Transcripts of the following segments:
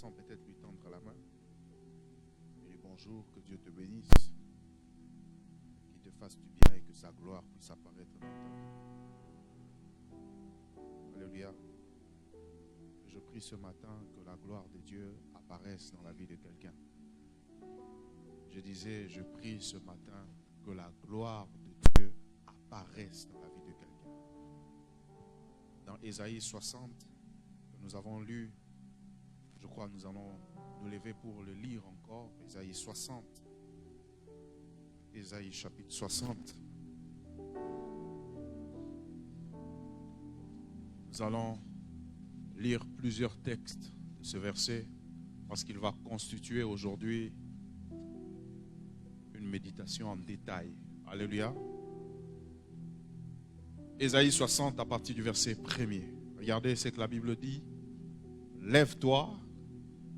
sans peut-être lui tendre la main. Il dit bonjour, que Dieu te bénisse, qu'il te fasse du bien et que sa gloire puisse apparaître dans ta vie. Alléluia. Je prie ce matin que la gloire de Dieu apparaisse dans la vie de quelqu'un. Je disais, je prie ce matin que la gloire de Dieu apparaisse dans la vie de quelqu'un. Dans Ésaïe 60, que nous avons lu, je crois que nous allons nous lever pour le lire encore. Ésaïe 60. Ésaïe chapitre 60. Nous allons lire plusieurs textes de ce verset parce qu'il va constituer aujourd'hui une méditation en détail. Alléluia. Ésaïe 60 à partir du verset 1er. Regardez ce que la Bible dit. Lève-toi,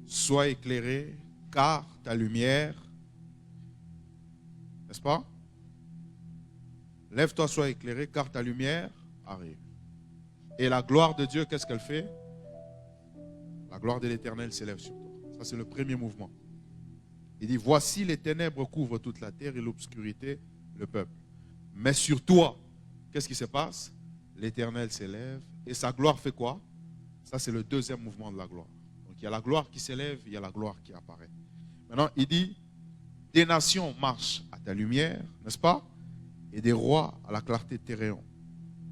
sois éclairé, car ta lumière, n'est-ce pas? Lève-toi, sois éclairé, car ta lumière arrive. Et la gloire de Dieu, qu'est-ce qu'elle fait? La gloire de l'Éternel s'élève sur toi. Ça, c'est le premier mouvement. Il dit, voici les ténèbres couvrent toute la terre et l'obscurité le peuple. Mais sur toi, qu'est-ce qui se passe? L'Éternel s'élève et sa gloire fait quoi? Ça, c'est le deuxième mouvement de la gloire. Donc, il y a la gloire qui s'élève, il y a la gloire qui apparaît. Maintenant, il dit, des nations marchent à ta lumière, n'est-ce pas? Et des rois à la clarté de tes rayons.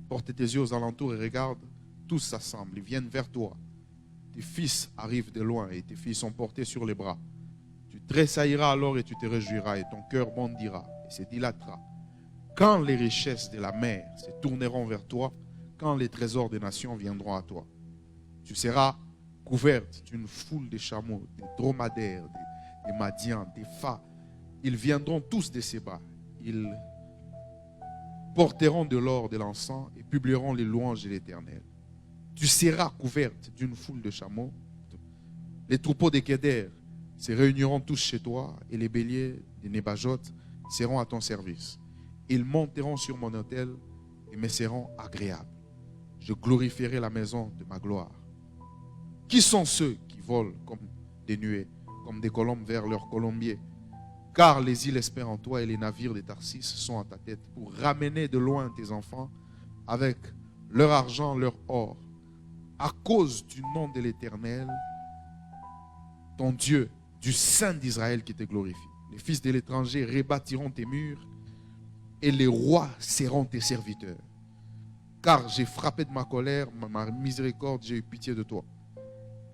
Porte tes yeux aux alentours et regarde, tous s'assemblent, ils viennent vers toi. Tes fils arrivent de loin et tes filles sont portées sur les bras. Tu tressailliras alors et tu te réjouiras et ton cœur bondira et se dilatera. Quand les richesses de la mer se tourneront vers toi, quand les trésors des nations viendront à toi, tu seras couverte d'une foule de chameaux, des dromadaires, des madians, des phas. Ils viendront tous de ses bras. Ils porteront de l'or, de l'encens et publieront les louanges de l'Éternel. Tu seras couverte d'une foule de chameaux. Les troupeaux des Kéders se réuniront tous chez toi et les béliers des Nébajotes seront à ton service. Ils monteront sur mon autel et me seront agréables. Je glorifierai la maison de ma gloire. Qui sont ceux qui volent comme des nuées, comme des colombes vers leurs colombiers? Car les îles espèrent en toi et les navires des Tarsis sont à ta tête pour ramener de loin tes enfants avec leur argent, leur or. À cause du nom de l'Éternel, ton Dieu, du Saint d'Israël qui te glorifie. Les fils de l'étranger rebâtiront tes murs et les rois seront tes serviteurs. Car j'ai frappé de ma colère, ma miséricorde, j'ai eu pitié de toi.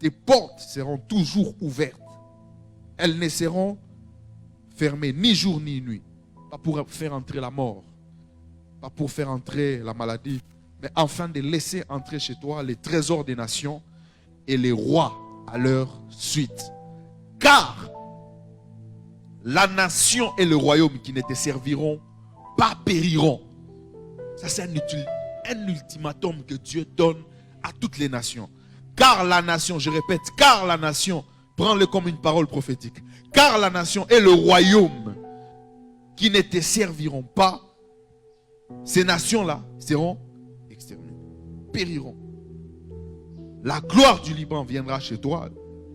Tes portes seront toujours ouvertes. Elles ne seront fermées ni jour ni nuit. Pas pour faire entrer la mort, pas pour faire entrer la maladie, mais afin de laisser entrer chez toi les trésors des nations et les rois à leur suite. Car la nation et le royaume qui ne te serviront pas périront. Ça, c'est un ultimatum que Dieu donne à toutes les nations. Car la nation, je répète, car la nation, prends-le comme une parole prophétique. Car la nation et le royaume qui ne te serviront pas, ces nations-là seront exterminées, périront. La gloire du Liban viendra chez toi,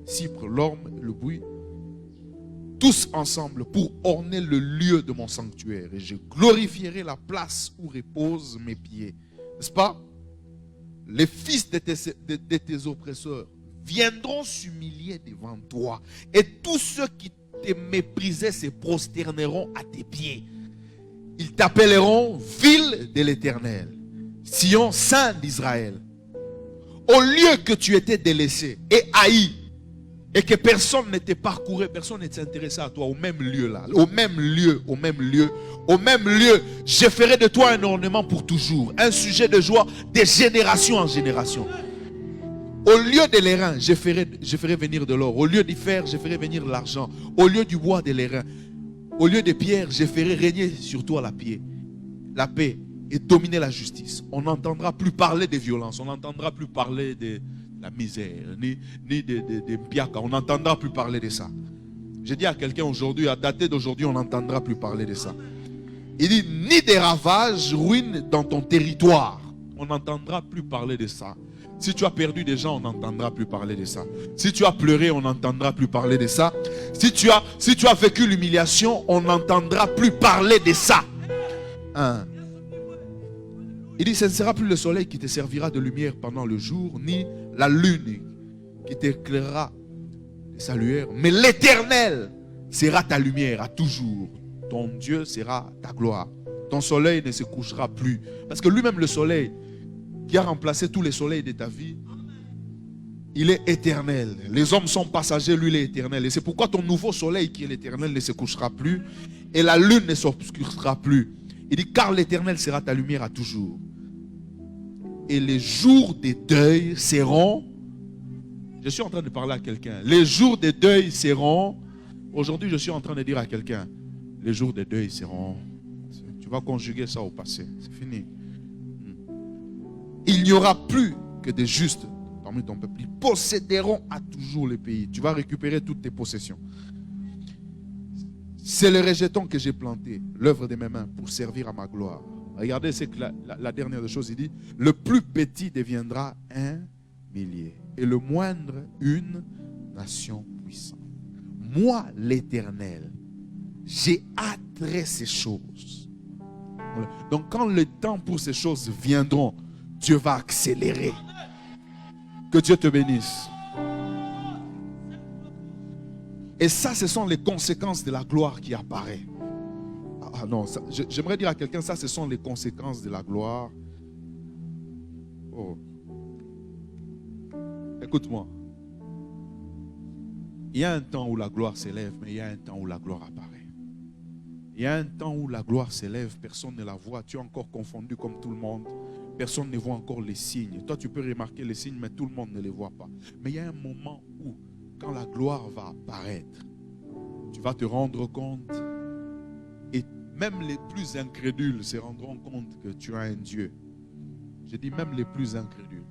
Cypre, l'orme, le buis, tous ensemble pour orner le lieu de mon sanctuaire. Et je glorifierai la place où reposent mes pieds. N'est-ce pas? Les fils de tes oppresseurs viendront s'humilier devant toi. Et tous ceux qui te méprisaient se prosterneront à tes pieds. Ils t'appelleront ville de l'Éternel, Sion, saint d'Israël. Au lieu que tu étais délaissé et haï, et que personne ne te parcourait, personne ne s'intéressait à toi, au même lieu là, au même lieu, je ferai de toi un ornement pour toujours, un sujet de joie de génération en génération. Au lieu de l'airain, je ferai venir de l'or. Au lieu du fer, je ferai venir de l'argent. Au lieu du bois, de l'airain. Au lieu des pierres, je ferai régner sur toi la paix et dominer la justice. On n'entendra plus parler de violence, on n'entendra plus parler de la misère, ni de piaka. On n'entendra plus parler de ça. J'ai dit à quelqu'un aujourd'hui, à dater d'aujourd'hui, on n'entendra plus parler de ça. Il dit, ni des ravages, ruines dans ton territoire. On n'entendra plus parler de ça. Si tu as perdu des gens, on n'entendra plus parler de ça. Si tu as pleuré, on n'entendra plus parler de ça. Si tu as vécu l'humiliation, on n'entendra plus parler de ça. Hein? Il dit, ce ne sera plus le soleil qui te servira de lumière pendant le jour, ni la lune qui t'éclairera de sa lueur, mais l'Éternel sera ta lumière à toujours. Ton Dieu sera ta gloire. Ton soleil ne se couchera plus. Parce que lui-même, le soleil, qui a remplacé tous les soleils de ta vie, il est éternel. Les hommes sont passagers, lui il est éternel. Et c'est pourquoi ton nouveau soleil qui est l'éternel ne se couchera plus et la lune ne s'obscurcira plus. Il dit, car l'Éternel sera ta lumière à toujours. Et les jours des deuils seront... Je suis en train de parler à quelqu'un. Les jours des deuils seront... Aujourd'hui, je suis en train de dire à quelqu'un, les jours des deuils seront... Tu vas conjuguer ça au passé. C'est fini. Il n'y aura plus que des justes parmi ton peuple. Ils posséderont à toujours le pays. Tu vas récupérer toutes tes possessions. C'est le rejeton que j'ai planté, l'œuvre de mes mains, pour servir à ma gloire. Regardez, c'est que la dernière des choses, il dit, le plus petit deviendra un millier, et le moindre une nation puissante. Moi, l'Éternel, j'ai hâté ces choses. Donc quand le temps pour ces choses viendront, Dieu va accélérer. Que Dieu te bénisse. Et ça, ce sont les conséquences de la gloire qui apparaît. Ah non, j'aimerais dire à quelqu'un, ça, ce sont les conséquences de la gloire. Oh. Écoute-moi. Il y a un temps où la gloire s'élève, mais il y a un temps où la gloire apparaît. Il y a un temps où la gloire s'élève, personne ne la voit. Tu es encore confondu comme tout le monde. Personne ne voit encore les signes. Toi, tu peux remarquer les signes, mais tout le monde ne les voit pas. Mais il y a un moment où, quand la gloire va apparaître, tu vas te rendre compte, et même les plus incrédules se rendront compte que tu as un Dieu. Je dis même les plus incrédules.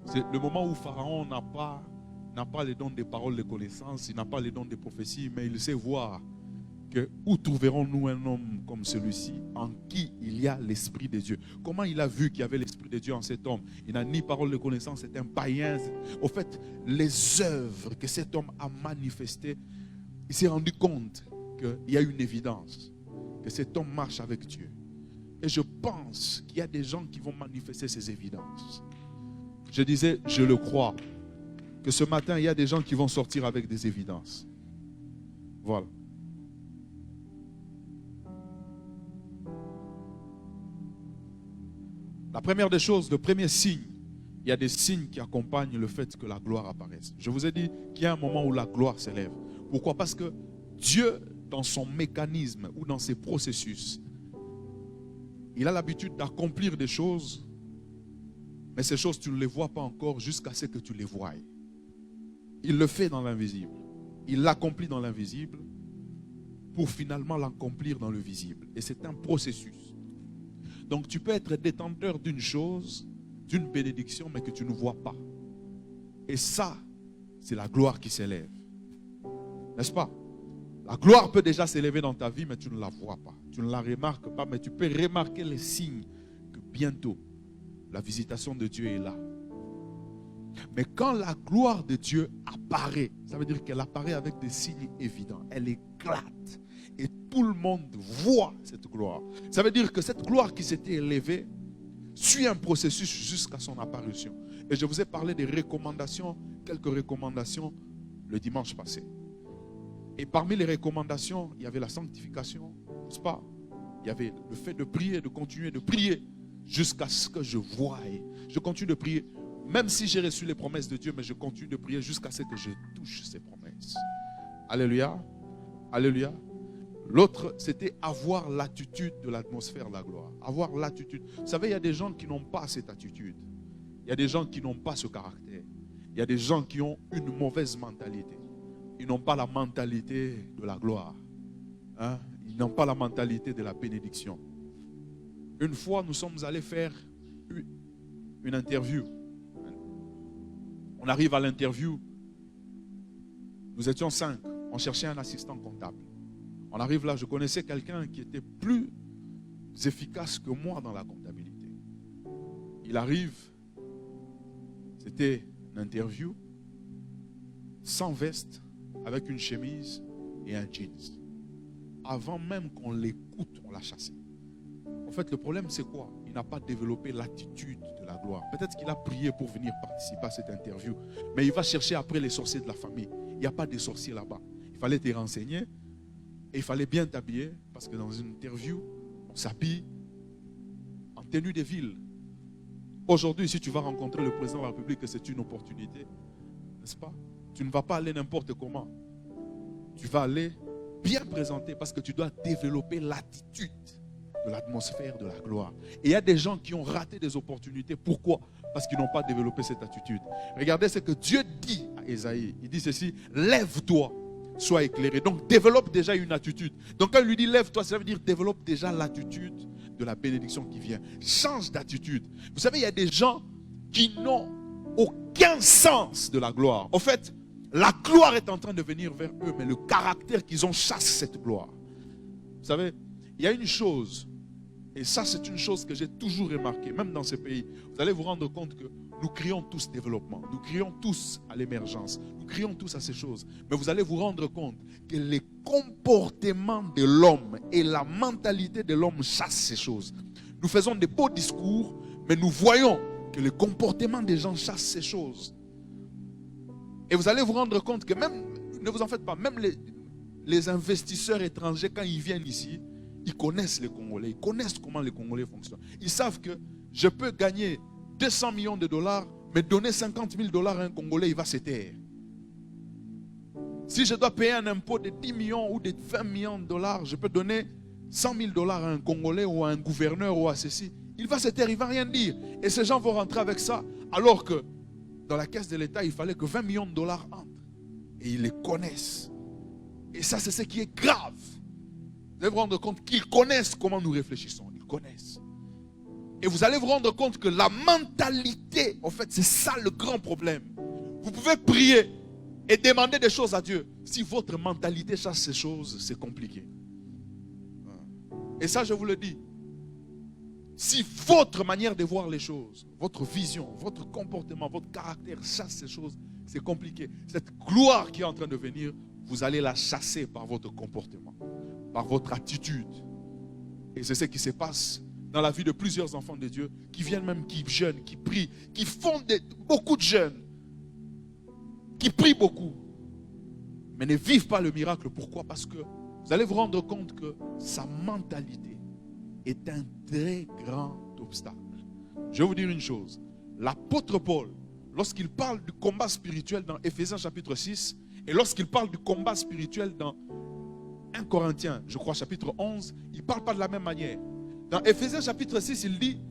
C'est le moment où Pharaon n'a pas les dons des paroles de connaissance, il n'a pas les dons des prophéties, mais il sait voir que où trouverons-nous un homme comme celui-ci en qui il y a l'Esprit de Dieu. Comment il a vu qu'il y avait l'Esprit de Dieu en cet homme? Il n'a ni parole de connaissance, c'est un païen. Au fait, les œuvres que cet homme a manifestées, il s'est rendu compte qu'il y a une évidence, que cet homme marche avec Dieu. Et je pense qu'il y a des gens qui vont manifester ces évidences. Je disais, je le crois, que ce matin, il y a des gens qui vont sortir avec des évidences. Voilà. La première des choses, le premier signe, il y a des signes qui accompagnent le fait que la gloire apparaisse. Je vous ai dit qu'il y a un moment où la gloire s'élève. Pourquoi? Parce que Dieu, dans son mécanisme ou dans ses processus, il a l'habitude d'accomplir des choses, mais ces choses, tu ne les vois pas encore jusqu'à ce que tu les voies. Il le fait dans l'invisible. Il l'accomplit dans l'invisible pour finalement l'accomplir dans le visible. Et c'est un processus. Donc tu peux être détenteur d'une chose, d'une bénédiction, mais que tu ne vois pas. Et ça, c'est la gloire qui s'élève. N'est-ce pas? La gloire peut déjà s'élever dans ta vie, mais tu ne la vois pas. Tu ne la remarques pas, mais tu peux remarquer les signes que bientôt, la visitation de Dieu est là. Mais quand la gloire de Dieu apparaît, ça veut dire qu'elle apparaît avec des signes évidents. Elle éclate. Et tout le monde voit cette gloire. Ça veut dire que cette gloire qui s'était élevée suit un processus jusqu'à son apparition. Et je vous ai parlé des recommandations, quelques recommandations le dimanche passé. Et parmi les recommandations, il y avait la sanctification, n'est-ce pas? Il y avait le fait de prier, de continuer de prier jusqu'à ce que je voie. Je continue de prier, même si j'ai reçu les promesses de Dieu, mais je continue de prier jusqu'à ce que je touche ces promesses. Alléluia. Alléluia. L'autre, c'était avoir l'attitude de l'atmosphère de la gloire. Avoir l'attitude. Vous savez, il y a des gens qui n'ont pas cette attitude. Il y a des gens qui n'ont pas ce caractère. Il y a des gens qui ont une mauvaise mentalité. Ils n'ont pas la mentalité de la gloire. Hein? Ils n'ont pas la mentalité de la bénédiction. Une fois, nous sommes allés faire une interview. On arrive à l'interview. Nous étions 5. On cherchait un assistant comptable. On arrive là, je connaissais quelqu'un qui était plus efficace que moi dans la comptabilité. Il arrive, C'était une interview sans veste, avec une chemise et un jeans. Avant même qu'on l'écoute, on l'a chassé. En fait, le problème, c'est quoi? Il n'a pas développé l'attitude de la gloire. Peut-être qu'il a prié pour venir participer à cette interview, mais il va chercher après les sorciers de la famille. Il n'y a pas de sorciers là-bas. Il fallait te renseigner et il fallait bien t'habiller, parce que dans une interview, on s'habille en tenue de ville. Aujourd'hui, si tu vas rencontrer le président de la République, c'est une opportunité, n'est-ce pas? Tu ne vas pas aller n'importe comment. Tu vas aller bien présenter, parce que tu dois développer l'attitude de l'atmosphère de la gloire. Et il y a des gens qui ont raté des opportunités. Pourquoi? Parce qu'ils n'ont pas développé cette attitude. Regardez ce que Dieu dit à Ésaïe. Il dit ceci: lève-toi, sois éclairé. Donc développe déjà une attitude. Donc quand il lui dit lève-toi, ça veut dire développe déjà l'attitude de la bénédiction qui vient. Change d'attitude. Vous savez, il y a des gens qui n'ont aucun sens de la gloire. En fait, la gloire est en train de venir vers eux, mais le caractère qu'ils ont chasse cette gloire. Vous savez, il y a une chose, et ça c'est une chose que j'ai toujours remarqué, même dans ces pays. Vous allez vous rendre compte que nous crions tous développement, nous crions tous à l'émergence, nous crions tous à ces choses. Mais vous allez vous rendre compte que les comportements de l'homme et la mentalité de l'homme chassent ces choses. Nous faisons des beaux discours, mais nous voyons que le comportement des gens chasse ces choses. Et vous allez vous rendre compte que même, ne vous en faites pas, même les investisseurs étrangers, quand ils viennent ici, ils connaissent les Congolais, ils connaissent comment les Congolais fonctionnent. Ils savent que je peux gagner 200 millions de dollars, mais donner 50 000 dollars à un Congolais, il va se taire. Si je dois payer un impôt de 10 millions ou de 20 millions de dollars, je peux donner 100 000 dollars à un Congolais ou à un gouverneur ou à ceci. Il va se taire, il ne va rien dire. Et ces gens vont rentrer avec ça, alors que dans la caisse de l'État, il fallait que 20 millions de dollars entrent. Et ils les connaissent. Et ça, c'est ce qui est grave. Vous allez vous rendre compte qu'ils connaissent comment nous réfléchissons. Ils connaissent. Et vous allez vous rendre compte que la mentalité, en fait, c'est ça le grand problème. Vous pouvez prier et demander des choses à Dieu. Si votre mentalité chasse ces choses, c'est compliqué. Et ça, je vous le dis. Si votre manière de voir les choses, votre vision, votre comportement, votre caractère chasse ces choses, c'est compliqué. Cette gloire qui est en train de venir, vous allez la chasser par votre comportement, par votre attitude. Et c'est ce qui se passe dans la vie de plusieurs enfants de Dieu qui viennent même, qui jeûnent, qui prient, qui font beaucoup de jeûnes, qui prient beaucoup, mais ne vivent pas le miracle. Pourquoi? Parce que vous allez vous rendre compte que sa mentalité est un très grand obstacle. Je vais vous dire une chose. L'apôtre Paul, lorsqu'il parle du combat spirituel dans Éphésiens chapitre 6, et lorsqu'il parle du combat spirituel dans 1 Corinthiens, je crois chapitre 11, il ne parle pas de la même manière. Dans Éphésiens chapitre 6, il dit: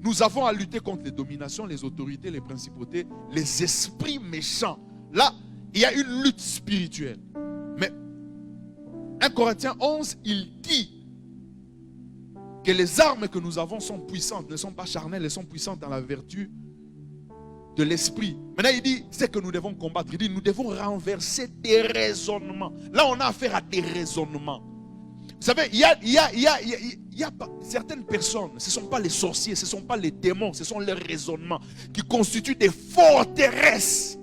nous avons à lutter contre les dominations, les autorités, les principautés, les esprits méchants. Là, il y a une lutte spirituelle. Mais 1 Corinthiens 11, il dit que les armes que nous avons sont puissantes, ne sont pas charnelles, elles sont puissantes dans la vertu de l'esprit. Maintenant, il dit, c'est que nous devons combattre. Il dit, nous devons renverser des raisonnements. Là, on a affaire à des raisonnements. Vous savez, il y a certaines personnes, ce ne sont pas les sorciers, ce ne sont pas les démons, ce sont les raisonnements qui constituent des forteresses.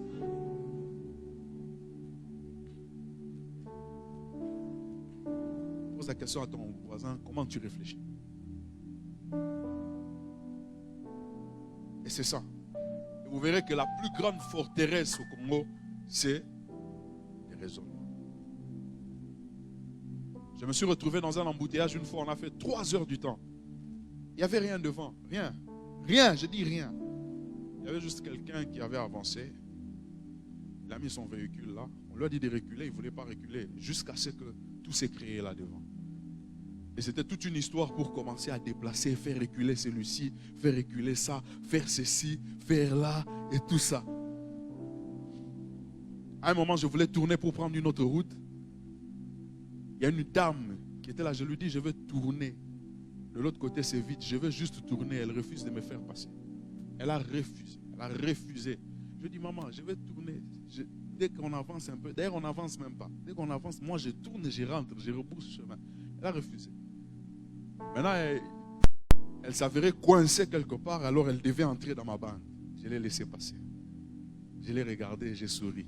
Pose la question à ton voisin, comment tu réfléchis? Et c'est ça. Et vous verrez que la plus grande forteresse au Congo, c'est les raisonnements. Je me suis retrouvé dans un embouteillage une fois, on a fait 3 heures du temps. Il n'y avait rien devant, rien. Rien, je dis rien. Il y avait juste quelqu'un qui avait avancé. Il a mis son véhicule là. On lui a dit de reculer, il ne voulait pas reculer. Jusqu'à ce que tout s'est créé là devant. Et c'était toute une histoire pour commencer à déplacer, faire reculer celui-ci, faire reculer ça, faire ceci, faire là et tout ça. À un moment, je voulais tourner pour prendre une autre route. Il y a une dame qui était là, je lui dis, je veux tourner. De l'autre côté, c'est vide, je veux juste tourner. Elle refuse de me faire passer. Elle a refusé. Elle a refusé. Je lui dis, maman, je vais tourner. Dès qu'on avance un peu, d'ailleurs, on n'avance même pas. Dès qu'on avance, moi, je tourne, je rentre, je rebrousse le chemin. Elle a refusé. Maintenant, elle s'avérait coincée quelque part, alors elle devait entrer dans ma bande. Je l'ai laissé passer. Je l'ai regardée et j'ai souri.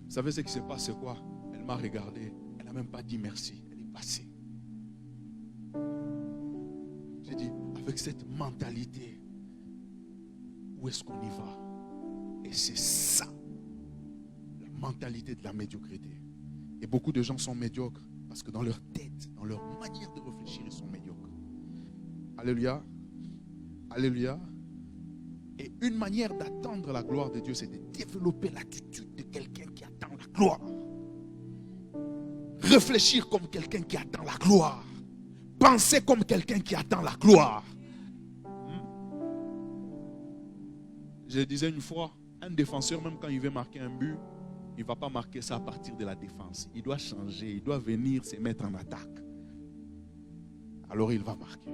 Vous savez ce qui se passe, c'est quoi? Elle m'a regardé. Elle n'a même pas dit merci. Elle est passée. J'ai dit, avec cette mentalité, où est-ce qu'on y va? Et c'est ça, la mentalité de la médiocrité. Et beaucoup de gens sont médiocres parce que dans leur tête, dans leur manière de réfléchir, ils sont médiocres. Alléluia. Alléluia. Et une manière d'attendre la gloire de Dieu, c'est de développer l'attitude de quelqu'un qui attend la gloire. Réfléchir comme quelqu'un qui attend la gloire. Penser comme quelqu'un qui attend la gloire. Je disais une fois, un défenseur, même quand il veut marquer un but, il ne va pas marquer ça à partir de la défense. Il doit changer, il doit venir se mettre en attaque. Alors il va marquer.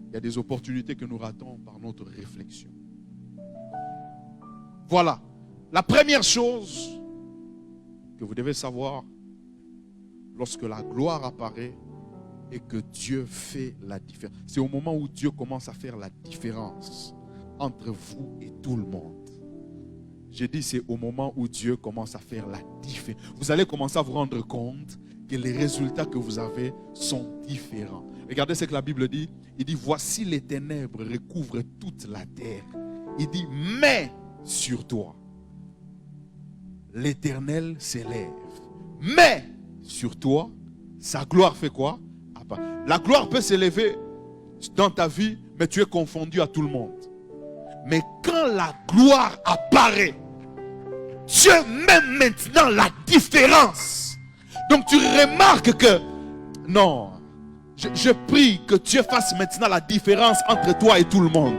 Il y a des opportunités que nous ratons par notre réflexion. Voilà. La première chose que vous devez savoir lorsque la gloire apparaît et que Dieu fait la différence. C'est au moment où Dieu commence à faire la différence entre vous et tout le monde. J'ai dit c'est au moment où Dieu commence à faire la différence. Vous allez commencer à vous rendre compte que les résultats que vous avez sont différents. Regardez ce que la Bible dit. Il dit, voici les ténèbres recouvrent toute la terre. Il dit, mais sur toi, l'Éternel s'élève. Mais sur toi, sa gloire fait quoi? La gloire peut s'élever dans ta vie, mais tu es confondu à tout le monde. Mais quand la gloire apparaît, Dieu met maintenant la différence. Donc tu remarques que, non, je prie que Dieu fasse maintenant la différence entre toi et tout le monde.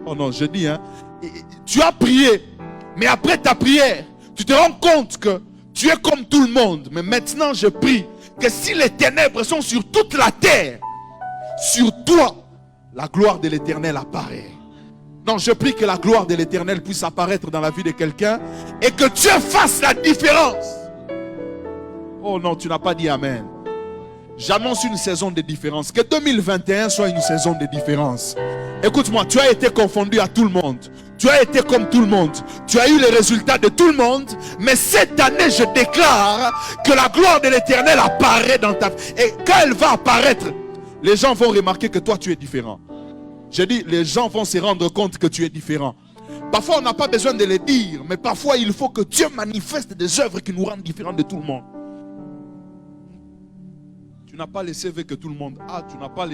Oh non, je dis, tu as prié, mais après ta prière, tu te rends compte que tu es comme tout le monde. Mais maintenant, je prie que si les ténèbres sont sur toute la terre, sur toi, la gloire de l'Éternel apparaît. Non, je prie que la gloire de l'Éternel puisse apparaître dans la vie de quelqu'un et que Dieu fasse la différence. Oh non, tu n'as pas dit Amen. J'annonce une saison de différence. Que 2021 soit une saison de différence. Écoute-moi, tu as été confondu à tout le monde. Tu as été comme tout le monde. Tu as eu les résultats de tout le monde. Mais cette année, je déclare que la gloire de l'Éternel apparaît dans ta vie. Et quand elle va apparaître, les gens vont remarquer que toi, tu es différent. Je dis, les gens vont se rendre compte que tu es différent. Parfois, on n'a pas besoin de le dire. Mais parfois, il faut que Dieu manifeste des œuvres qui nous rendent différents de tout le monde. Tu n'as pas les CV que tout le monde a, tu n'as pas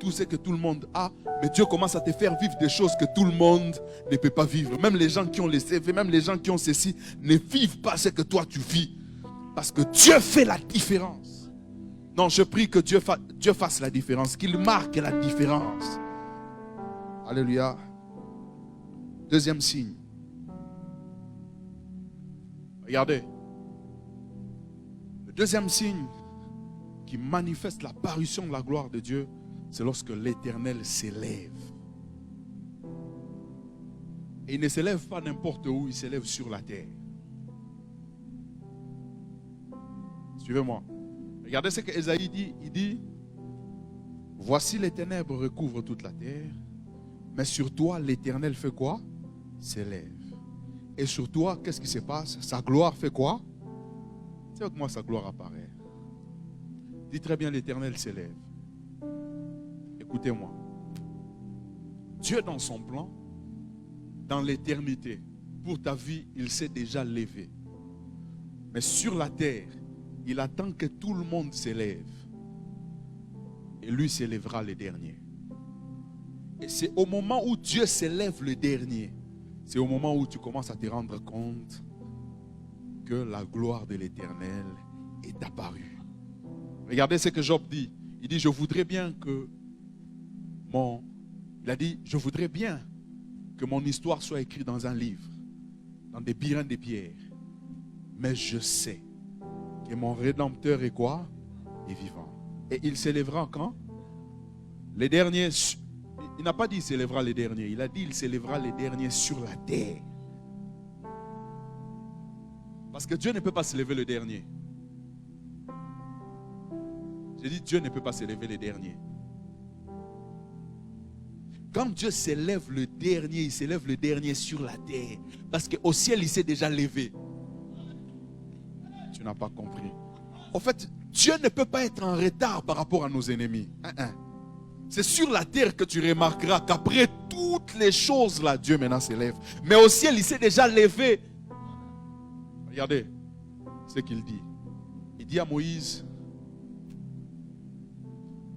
tout ce que tout le monde a, mais Dieu commence à te faire vivre des choses que tout le monde ne peut pas vivre. Même les gens qui ont les CV, même les gens qui ont ceci, ne vivent pas ce que toi tu vis. Parce que Dieu fait la différence. Non, je prie que Dieu fasse la différence, qu'il marque la différence. Alléluia. Deuxième signe. Regardez. Le deuxième signe qui manifeste la parution de la gloire de Dieu, c'est lorsque l'Éternel s'élève. Et il ne s'élève pas n'importe où, il s'élève sur la terre. Suivez-moi. Regardez ce que Ésaïe dit. Il dit, voici les ténèbres recouvrent toute la terre, mais sur toi l'Éternel fait quoi? S'élève. Et sur toi, qu'est-ce qui se passe? Sa gloire fait quoi? C'est avec moi sa gloire apparaît. Dis très bien, l'Éternel s'élève. Écoutez-moi. Dieu dans son plan, dans l'éternité, pour ta vie, il s'est déjà levé. Mais sur la terre, il attend que tout le monde s'élève. Et lui s'élèvera le dernier. Et c'est au moment où Dieu s'élève le dernier, c'est au moment où tu commences à te rendre compte que la gloire de l'Éternel est apparue. Regardez ce que Job dit. Il dit, je voudrais bien que je voudrais bien que mon histoire soit écrite dans un livre, dans des birins de pierre. Mais je sais que mon Rédempteur est quoi? Est vivant. Et il s'élèvera quand? Les derniers. Il n'a pas dit il s'élèvera les derniers. Il a dit il s'élèvera les derniers sur la terre. Parce que Dieu ne peut pas s'élever le dernier. J'ai dit Dieu ne peut pas s'élever les derniers. Quand Dieu s'élève le dernier, il s'élève le dernier sur la terre. Parce qu'au ciel, il s'est déjà levé. Tu n'as pas compris. En fait, Dieu ne peut pas être en retard par rapport à nos ennemis. C'est sur la terre que tu remarqueras qu'après toutes les choses là, Dieu maintenant s'élève. Mais au ciel, il s'est déjà levé. Regardez ce qu'il dit. Il dit à Moïse,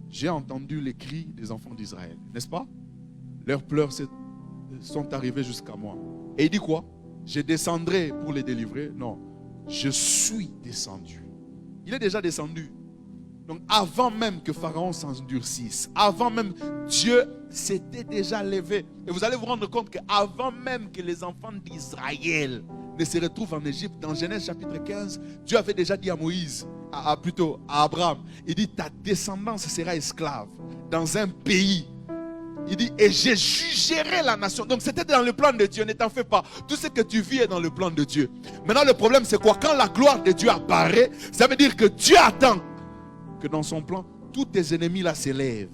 j'ai entendu les cris des enfants d'Israël, n'est-ce pas? Leurs pleurs sont arrivés jusqu'à moi. Et il dit quoi? Je descendrai pour les délivrer? Non, je suis descendu. Il est déjà descendu. Donc avant même que Pharaon s'endurcisse, avant même, Dieu s'était déjà levé. Et vous allez vous rendre compte qu'avant même que les enfants d'Israël ne se retrouvent en Égypte, dans Genèse chapitre 15, Dieu avait déjà dit à Moïse, plutôt à Abraham, il dit ta descendance sera esclave dans un pays. Il dit et je jugerai la nation. Donc c'était dans le plan de Dieu, ne t'en fais pas. Tout ce que tu vis est dans le plan de Dieu. Maintenant le problème c'est quoi? Quand la gloire de Dieu apparaît, ça veut dire que Dieu attend que dans son plan, tous tes ennemis là s'élèvent.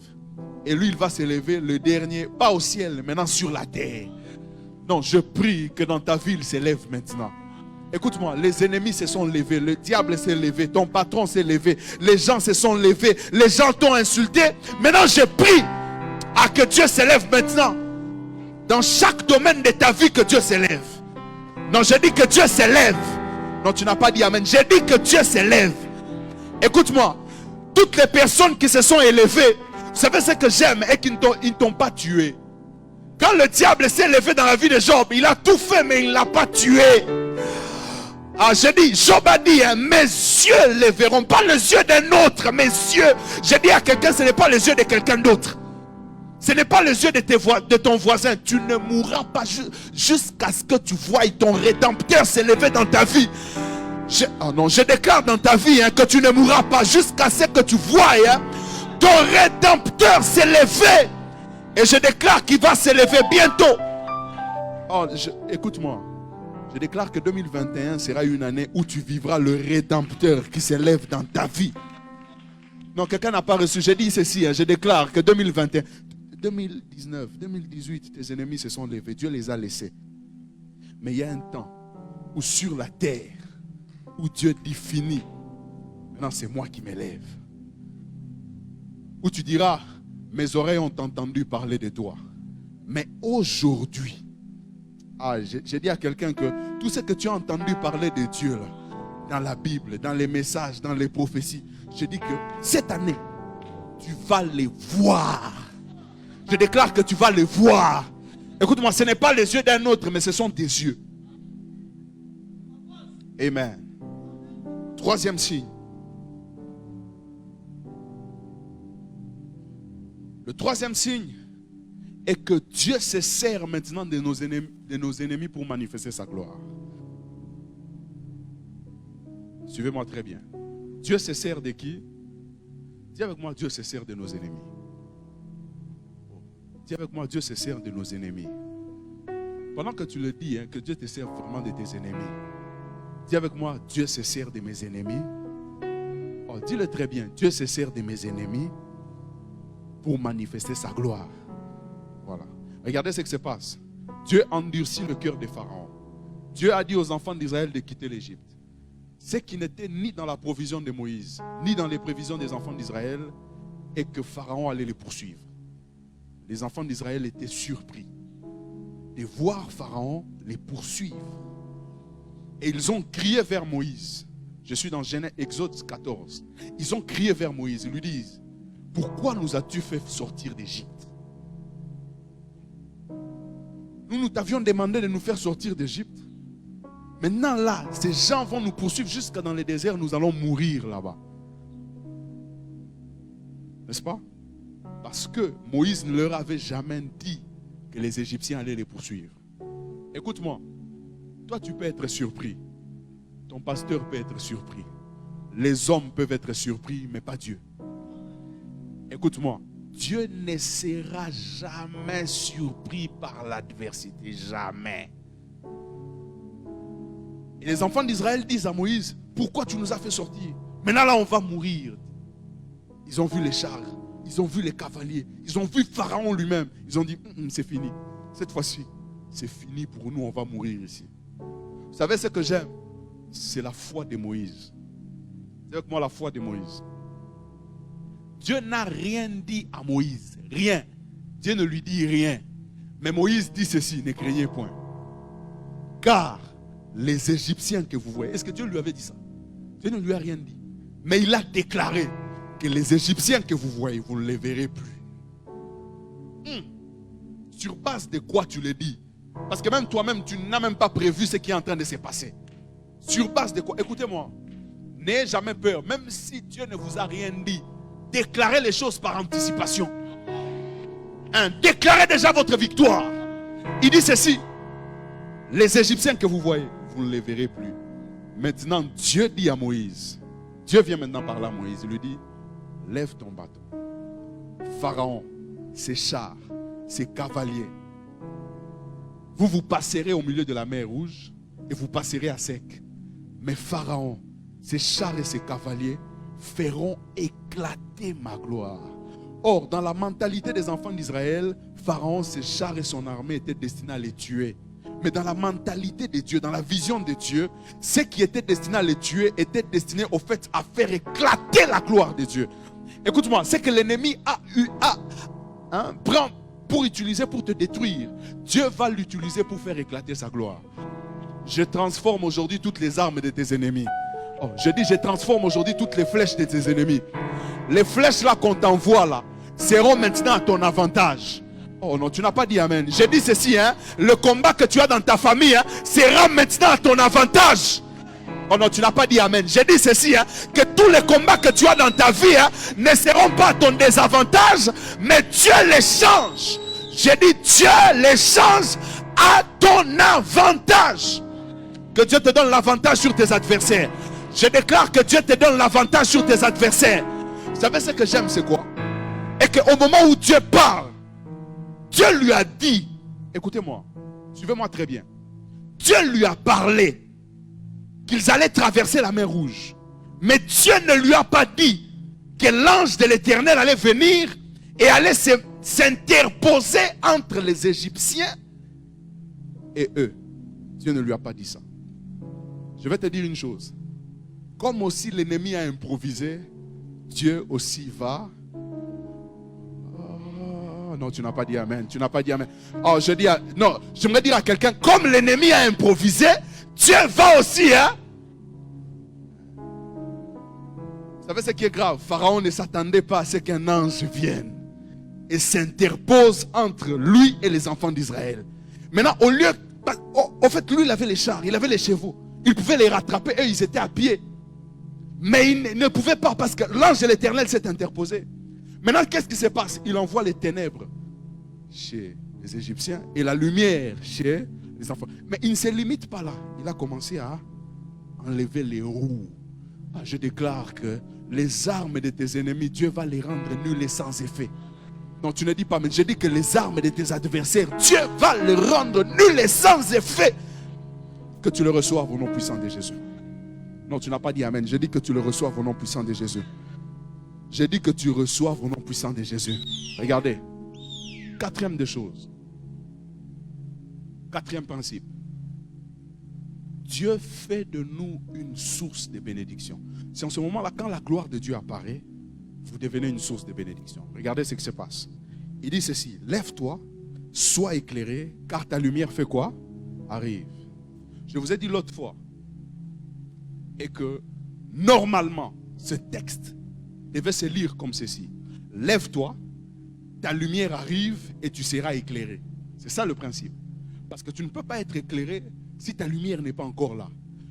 Et lui il va s'élever le dernier, pas au ciel, maintenant sur la terre. Non, je prie que dans ta vie il s'élève maintenant. Écoute-moi, les ennemis se sont levés, le diable s'est levé, ton patron s'est levé, les gens se sont levés, les gens t'ont insulté. Maintenant je prie à que Dieu s'élève maintenant. Dans chaque domaine de ta vie, que Dieu s'élève. Non, je dis que Dieu s'élève. Non, tu n'as pas dit amen. J'ai dit que Dieu s'élève. Écoute-moi, toutes les personnes qui se sont élevées, vous savez ce que j'aime et qu'ils ne t'ont pas tué. Quand le diable s'est levé dans la vie de Job, il a tout fait mais il ne l'a pas tué. Ah, je dis, Job a dit, mes yeux les verront, pas les yeux d'un autre, mes yeux. Je dis à quelqu'un, ce n'est pas les yeux de quelqu'un d'autre. Ce n'est pas les yeux de ton voisin. Tu ne mourras pas jusqu'à ce que tu voies ton rédempteur s'élever dans ta vie. Je déclare dans ta vie que tu ne mourras pas jusqu'à ce que tu voies ton rédempteur s'élever. Et je déclare qu'il va s'élever bientôt. Oh, écoute-moi. Je déclare que 2021 sera une année où tu vivras le rédempteur qui s'élève dans ta vie. Non, quelqu'un n'a pas reçu. J'ai dit ceci, je déclare que 2021, 2019, 2018, tes ennemis se sont levés. Dieu les a laissés. Mais il y a un temps où sur la terre, où Dieu dit fini. Maintenant, c'est moi qui m'élève. Où tu diras, mes oreilles ont entendu parler de toi. Mais aujourd'hui, j'ai dit à quelqu'un que tout ce que tu as entendu parler de Dieu là, dans la Bible, dans les messages, dans les prophéties, je dis que cette année, tu vas les voir. Je déclare que tu vas les voir. Écoute-moi, ce n'est pas les yeux d'un autre, mais ce sont tes yeux. Amen. Troisième signe. Le troisième signe est que Dieu se sert maintenant de nos ennemis pour manifester sa gloire. Suivez-moi très bien. Dieu se sert de qui? Dis avec moi, Dieu se sert de nos ennemis. Dis avec moi, Dieu se sert de nos ennemis. Pendant que tu le dis, que Dieu te sert vraiment de tes ennemis. Dis avec moi, Dieu se sert de mes ennemis. Oh, dis-le très bien. Dieu se sert de mes ennemis pour manifester sa gloire. Voilà. Regardez ce qui se passe. Dieu endurcit le cœur de Pharaon. Dieu a dit aux enfants d'Israël de quitter l'Égypte. Ce qui n'était ni dans la provision de Moïse, ni dans les prévisions des enfants d'Israël, est que Pharaon allait les poursuivre. Les enfants d'Israël étaient surpris de voir Pharaon les poursuivre. Et ils ont crié vers Moïse. Je suis dans Exode 14. Ils ont crié vers Moïse. Ils lui disent, pourquoi nous as-tu fait sortir d'Égypte? Nous t'avions demandé de nous faire sortir d'Égypte. Maintenant là, ces gens vont nous poursuivre jusqu'à dans les déserts. Nous allons mourir là-bas. N'est-ce pas? Parce que Moïse ne leur avait jamais dit que les Égyptiens allaient les poursuivre. Écoute-moi. Toi, tu peux être surpris. Ton pasteur peut être surpris. Les hommes peuvent être surpris, mais pas Dieu. Écoute-moi. Dieu ne sera jamais surpris par l'adversité. Jamais. Et les enfants d'Israël disent à Moïse, pourquoi tu nous as fait sortir? Maintenant là, on va mourir. Ils ont vu les chars. Ils ont vu les cavaliers. Ils ont vu Pharaon lui-même. Ils ont dit, c'est fini. Cette fois-ci, c'est fini pour nous. On va mourir ici. Vous savez ce que j'aime? C'est la foi de Moïse. C'est avec moi la foi de Moïse. Dieu n'a rien dit à Moïse. Rien. Dieu ne lui dit rien. Mais Moïse dit ceci, ne craignez point. Car les Égyptiens que vous voyez, est-ce que Dieu lui avait dit ça? Dieu ne lui a rien dit. Mais il a déclaré que les Égyptiens que vous voyez, vous ne les verrez plus. Sur base de quoi tu le dis? Parce que même toi-même, tu n'as même pas prévu ce qui est en train de se passer. Sur base de quoi? Écoutez-moi. N'ayez jamais peur. Même si Dieu ne vous a rien dit, déclarez les choses par anticipation. Déclarez déjà votre victoire. Il dit ceci. Les Égyptiens que vous voyez, vous ne les verrez plus. Maintenant, Dieu dit à Moïse. Dieu vient maintenant parler à Moïse. Il lui dit, lève ton bâton. Pharaon, ses chars, ses cavaliers. Vous passerez au milieu de la mer Rouge et vous passerez à sec. Mais Pharaon, ses chars et ses cavaliers feront éclater ma gloire. Or, dans la mentalité des enfants d'Israël, Pharaon, ses chars et son armée étaient destinés à les tuer. Mais dans la mentalité de Dieu, dans la vision de Dieu, ce qui était destiné à les tuer était destiné au fait à faire éclater la gloire de Dieu. Écoute-moi, c'est que l'ennemi prend pour utiliser, pour te détruire. Dieu va l'utiliser pour faire éclater sa gloire. Je transforme aujourd'hui toutes les armes de tes ennemis. Oh, je dis, je transforme aujourd'hui toutes les flèches de tes ennemis. Les flèches là qu'on t'envoie là seront maintenant à ton avantage. Oh non, tu n'as pas dit amen. J'ai dit ceci, le combat que tu as dans ta famille sera maintenant à ton avantage. Oh non, tu n'as pas dit amen. J'ai dit ceci, que tous les combats que tu as dans ta vie ne seront pas à ton désavantage, mais Dieu les change. J'ai dit Dieu les change à ton avantage. Que Dieu te donne l'avantage sur tes adversaires. Je déclare que Dieu te donne l'avantage sur tes adversaires. Vous savez ce que j'aime, c'est quoi? Et qu'au moment où Dieu parle, Dieu lui a dit, écoutez-moi, suivez-moi très bien. Dieu lui a parlé qu'ils allaient traverser la mer Rouge. Mais Dieu ne lui a pas dit que l'ange de l'Éternel allait venir et allait s'interposer entre les Égyptiens et eux. Dieu ne lui a pas dit ça. Je vais te dire une chose. Comme aussi l'ennemi a improvisé, Dieu aussi va... Non, tu n'as pas dit amen. Tu n'as pas dit amen. Oh, non, j'aimerais dire à quelqu'un, comme l'ennemi a improvisé, Dieu va aussi, Vous savez ce qui est grave? Pharaon ne s'attendait pas à ce qu'un ange vienne et s'interpose entre lui et les enfants d'Israël. Maintenant, au fait, lui, il avait les chars, il avait les chevaux. Il pouvait les rattraper, eux, ils étaient à pied. Mais il ne pouvait pas parce que l'ange de l'Éternel s'est interposé. Maintenant, qu'est-ce qui se passe? Il envoie les ténèbres chez les Égyptiens et la lumière chez les enfants. Mais il ne se limite pas là. Il a commencé à enlever les roues. Je déclare que les armes de tes ennemis, Dieu va les rendre nulles et sans effet. Non, tu ne dis pas, mais je dis que les armes de tes adversaires, Dieu va les rendre nulles et sans effet. Que tu le reçoives au nom puissant de Jésus. Non, tu n'as pas dit amen. Je dis que tu le reçoives au nom puissant de Jésus. J'ai dit que tu reçoives au nom puissant de Jésus. Regardez. Quatrième des choses. Quatrième principe. Dieu fait de nous une source de bénédiction. C'est en ce moment-là, quand la gloire de Dieu apparaît, vous devenez une source de bénédiction. Regardez ce qui se passe. Il dit ceci. Lève-toi, sois éclairé, car ta lumière fait quoi? Arrive. Je vous ai dit l'autre fois. Et que, normalement, ce texte devait se lire comme ceci. Lève-toi, ta lumière arrive et tu seras éclairé. C'est ça le principe. Parce que tu ne peux pas être éclairé si ta lumière n'est pas encore là.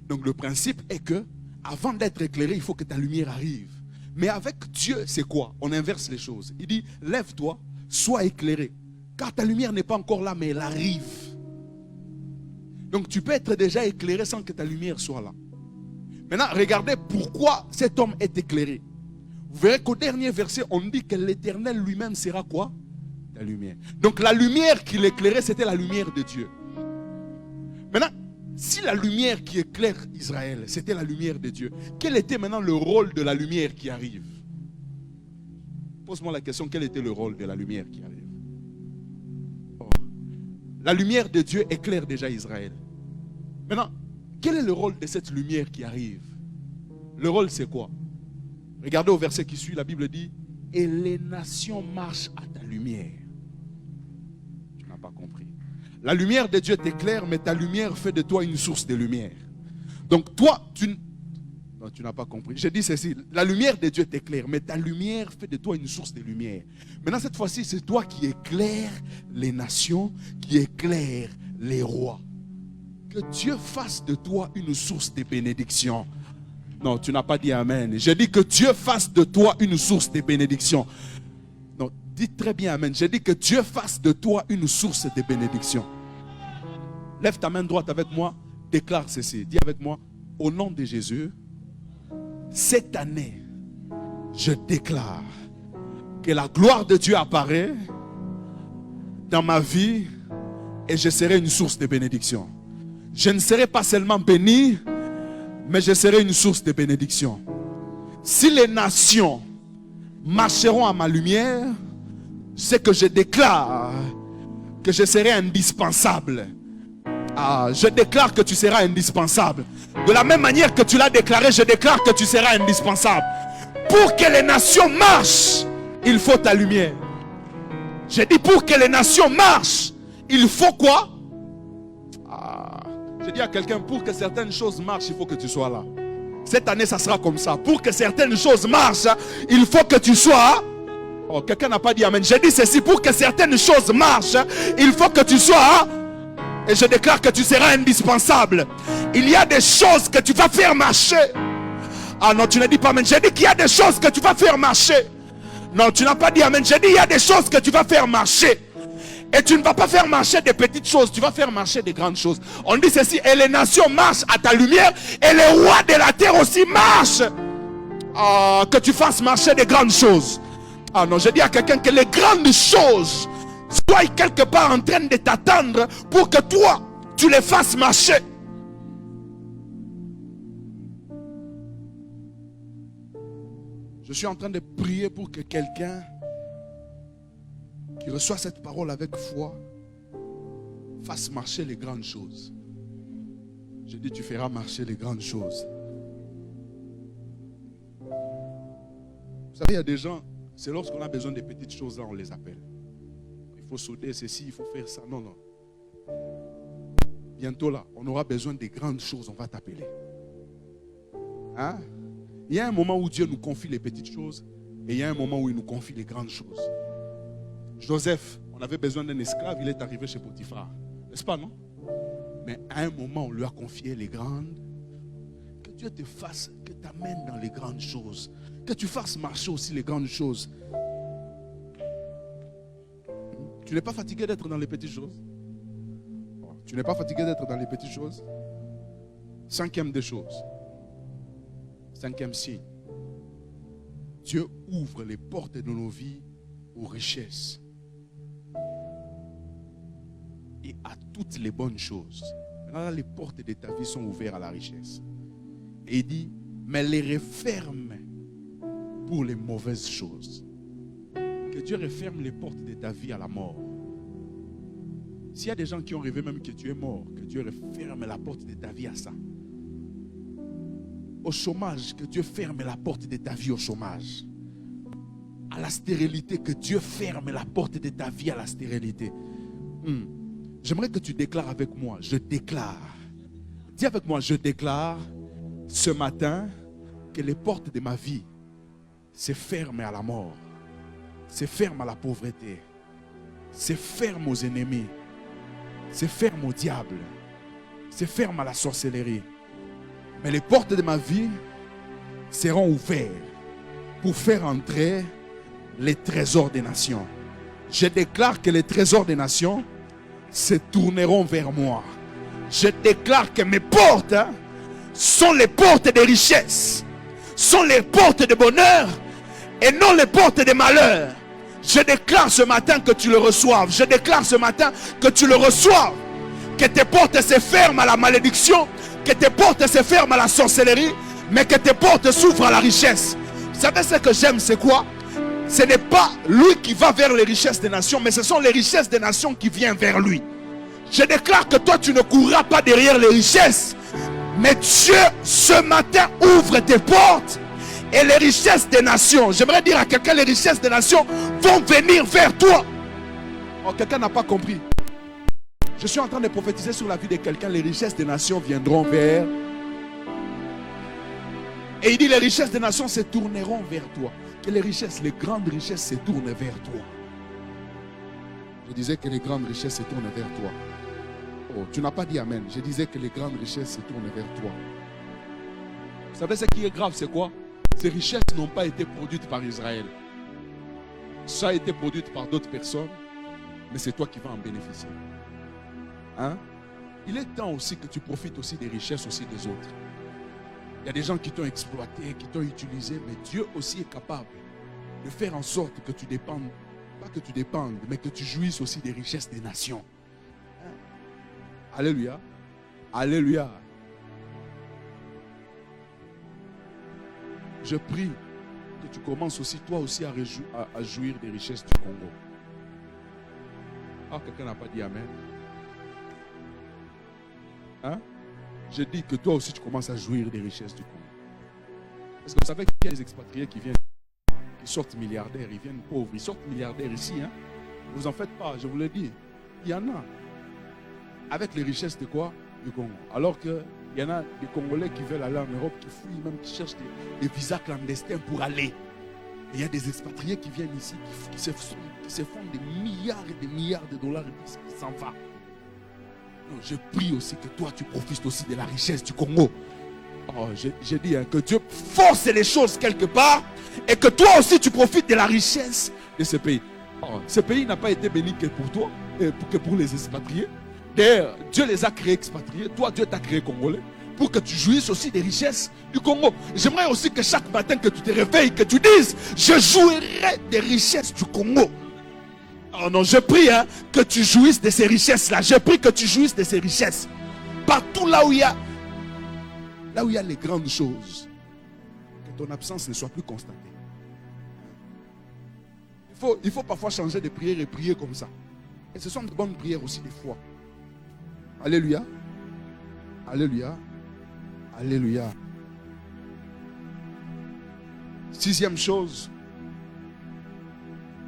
Donc le principe est que, avant d'être éclairé, il faut que ta lumière arrive. Mais avec Dieu, c'est quoi? On inverse les choses. Il dit, lève-toi, sois éclairé. Car ta lumière n'est pas encore là, mais elle arrive. Donc tu peux être déjà éclairé sans que ta lumière soit là. Maintenant, regardez pourquoi cet homme est éclairé. Vous verrez qu'au dernier verset, on dit que l'Éternel lui-même sera quoi? La lumière. Donc la lumière qui l'éclairait, c'était la lumière de Dieu. Maintenant, si la lumière qui éclaire Israël, c'était la lumière de Dieu, quel était maintenant le rôle de la lumière qui arrive? Pose-moi la question, quel était le rôle de la lumière qui arrive? La lumière de Dieu éclaire déjà Israël. Maintenant, quel est le rôle de cette lumière qui arrive? Le rôle, c'est quoi? Regardez au verset qui suit, la Bible dit, et les nations marchent à ta lumière. Tu n'as pas compris. La lumière de Dieu t'éclaire, mais ta lumière fait de toi une source de lumière. Donc toi, non, tu n'as pas compris. J'ai dit ceci, la lumière de Dieu t'éclaire, mais ta lumière fait de toi une source de lumière. Maintenant, cette fois-ci, c'est toi qui éclaires les nations, qui éclaires les rois. Que Dieu fasse de toi une source de bénédiction. Non, tu n'as pas dit amen. J'ai dit que Dieu fasse de toi une source de bénédiction. Non, dites très bien amen. J'ai dit que Dieu fasse de toi une source de bénédiction. Lève ta main droite avec moi. Déclare ceci. Dis avec moi. Au nom de Jésus, cette année, je déclare que la gloire de Dieu apparaît dans ma vie et je serai une source de bénédiction. Je ne serai pas seulement béni, mais je serai une source de bénédiction. Si les nations marcheront à ma lumière, c'est que je déclare que je serai indispensable. Je déclare que tu seras indispensable. De la même manière que tu l'as déclaré, je déclare que tu seras indispensable. Pour que les nations marchent, il faut ta lumière. J'ai dit pour que les nations marchent, il faut quoi? J'ai dit à quelqu'un, pour que certaines choses marchent, il faut que tu sois là. Cette année, ça sera comme ça. Pour que certaines choses marchent, il faut que tu sois. Oh, quelqu'un n'a pas dit amen. J'ai dit ceci, pour que certaines choses marchent, il faut que tu sois. Et je déclare que tu seras indispensable. Il y a des choses que tu vas faire marcher. Ah non, tu ne dis pas amen. J'ai dit qu'il y a des choses que tu vas faire marcher. Non, tu n'as pas dit amen. J'ai dit il y a des choses que tu vas faire marcher. Et tu ne vas pas faire marcher des petites choses, tu vas faire marcher des grandes choses. On dit ceci, et les nations marchent à ta lumière, et les rois de la terre aussi marchent. Que tu fasses marcher des grandes choses. Ah non, je dis à quelqu'un que les grandes choses soient quelque part en train de t'attendre pour que toi, tu les fasses marcher. Je suis en train de prier pour que quelqu'un qui reçoit cette parole avec foi fasse marcher les grandes choses. Je dis, tu feras marcher les grandes choses. Vous savez, il y a des gens, c'est lorsqu'on a besoin des petites choses là, on les appelle. Il faut souder ceci, il faut faire ça. Non, non. Bientôt là, on aura besoin des grandes choses, on va t'appeler. Hein? Il y a un moment où Dieu nous confie les petites choses et il y a un moment où il nous confie les grandes choses. Joseph, on avait besoin d'un esclave, il est arrivé chez Potiphar. N'est-ce pas, non? Mais à un moment, on lui a confié les grandes. Que Dieu te fasse, que t'amène dans les grandes choses. Que tu fasses marcher aussi les grandes choses. Tu n'es pas fatigué d'être dans les petites choses? Tu n'es pas fatigué d'être dans les petites choses? Cinquième des choses. Cinquième signe. Dieu ouvre les portes de nos vies aux richesses et à toutes les bonnes choses. Maintenant, les portes de ta vie sont ouvertes à la richesse. Et il dit, mais les referme pour les mauvaises choses. Que Dieu referme les portes de ta vie à la mort. S'il y a des gens qui ont rêvé même que tu es mort, que Dieu referme la porte de ta vie à ça. Au chômage, que Dieu ferme la porte de ta vie au chômage. À la stérilité, que Dieu ferme la porte de ta vie à la stérilité. J'aimerais que tu déclares avec moi. Je déclare. Dis avec moi, je déclare ce matin que les portes de ma vie se ferment à la mort. Se ferment à la pauvreté. Se ferment aux ennemis. Se ferment au diable. Se ferment à la sorcellerie. Mais les portes de ma vie seront ouvertes pour faire entrer les trésors des nations. Je déclare que les trésors des nations se tourneront vers moi. Je déclare que mes portes sont les portes de richesse, sont les portes de bonheur et non les portes de malheur. Je déclare ce matin que tu le reçoives. Je déclare ce matin que tu le reçoives. Que tes portes se ferment à la malédiction, que tes portes se ferment à la sorcellerie, mais que tes portes s'ouvrent à la richesse. Vous savez ce que j'aime, c'est quoi? Ce n'est pas lui qui va vers les richesses des nations, mais ce sont les richesses des nations qui viennent vers lui. Je déclare que toi, tu ne courras pas derrière les richesses. Mais Dieu, ce matin, ouvre tes portes. Et les richesses des nations, j'aimerais dire à quelqu'un, les richesses des nations vont venir vers toi. Oh, quelqu'un n'a pas compris. Je suis en train de prophétiser sur la vie de quelqu'un. Les richesses des nations viendront vers. Et il dit, les richesses des nations se tourneront vers toi. Que les richesses, les grandes richesses se tournent vers toi. Je disais que les grandes richesses se tournent vers toi. Oh, tu n'as pas dit amen. Je disais que les grandes richesses se tournent vers toi. Vous savez ce qui est grave, c'est quoi? Ces richesses n'ont pas été produites par Israël. Ça a été produit par d'autres personnes, mais c'est toi qui vas en bénéficier. Hein? Il est temps aussi que tu profites aussi des richesses aussi des autres. Il y a des gens qui t'ont exploité, qui t'ont utilisé, mais Dieu aussi est capable de faire en sorte que tu dépendes, pas que tu dépendes, mais que tu jouisses aussi des richesses des nations. Alléluia. Alléluia. Je prie que tu commences aussi, toi aussi, à jouir des richesses du Congo. Ah, quelqu'un n'a pas dit amen. Hein? Je dis que toi aussi, tu commences à jouir des richesses du Congo. Parce que vous savez qu'il y a des expatriés qui viennent, qui sortent milliardaires, ils viennent pauvres, ils sortent milliardaires ici. Hein? Ne vous en faites pas, je vous le dis. Il y en a. Avec les richesses de quoi? Du Congo. Alors qu'il y en a des Congolais qui veulent aller en Europe, qui fouillent même, qui cherchent des visas clandestins pour aller. Et il y a des expatriés qui viennent ici, qui se font des milliards et des milliards de dollars et qui s'en vont. Donc je prie aussi que toi, tu profites aussi de la richesse du Congo. Oh, j'ai dit hein, que Dieu force les choses quelque part et que toi aussi, tu profites de la richesse de ce pays. Oh, ce pays n'a pas été béni que pour toi, que pour les expatriés. D'ailleurs, Dieu les a créés expatriés. Toi, Dieu t'a créé congolais pour que tu jouisses aussi des richesses du Congo. J'aimerais aussi que chaque matin que tu te réveilles, que tu dises, je jouirai des richesses du Congo. Oh non, je prie hein, que tu jouisses de ces richesses-là. Je prie que tu jouisses de ces richesses. Partout là où il y a les grandes choses, que ton absence ne soit plus constatée. Il faut parfois changer de prière et prier comme ça. Et ce sont de bonnes prières aussi des fois. Alléluia. Alléluia. Alléluia. Sixième chose.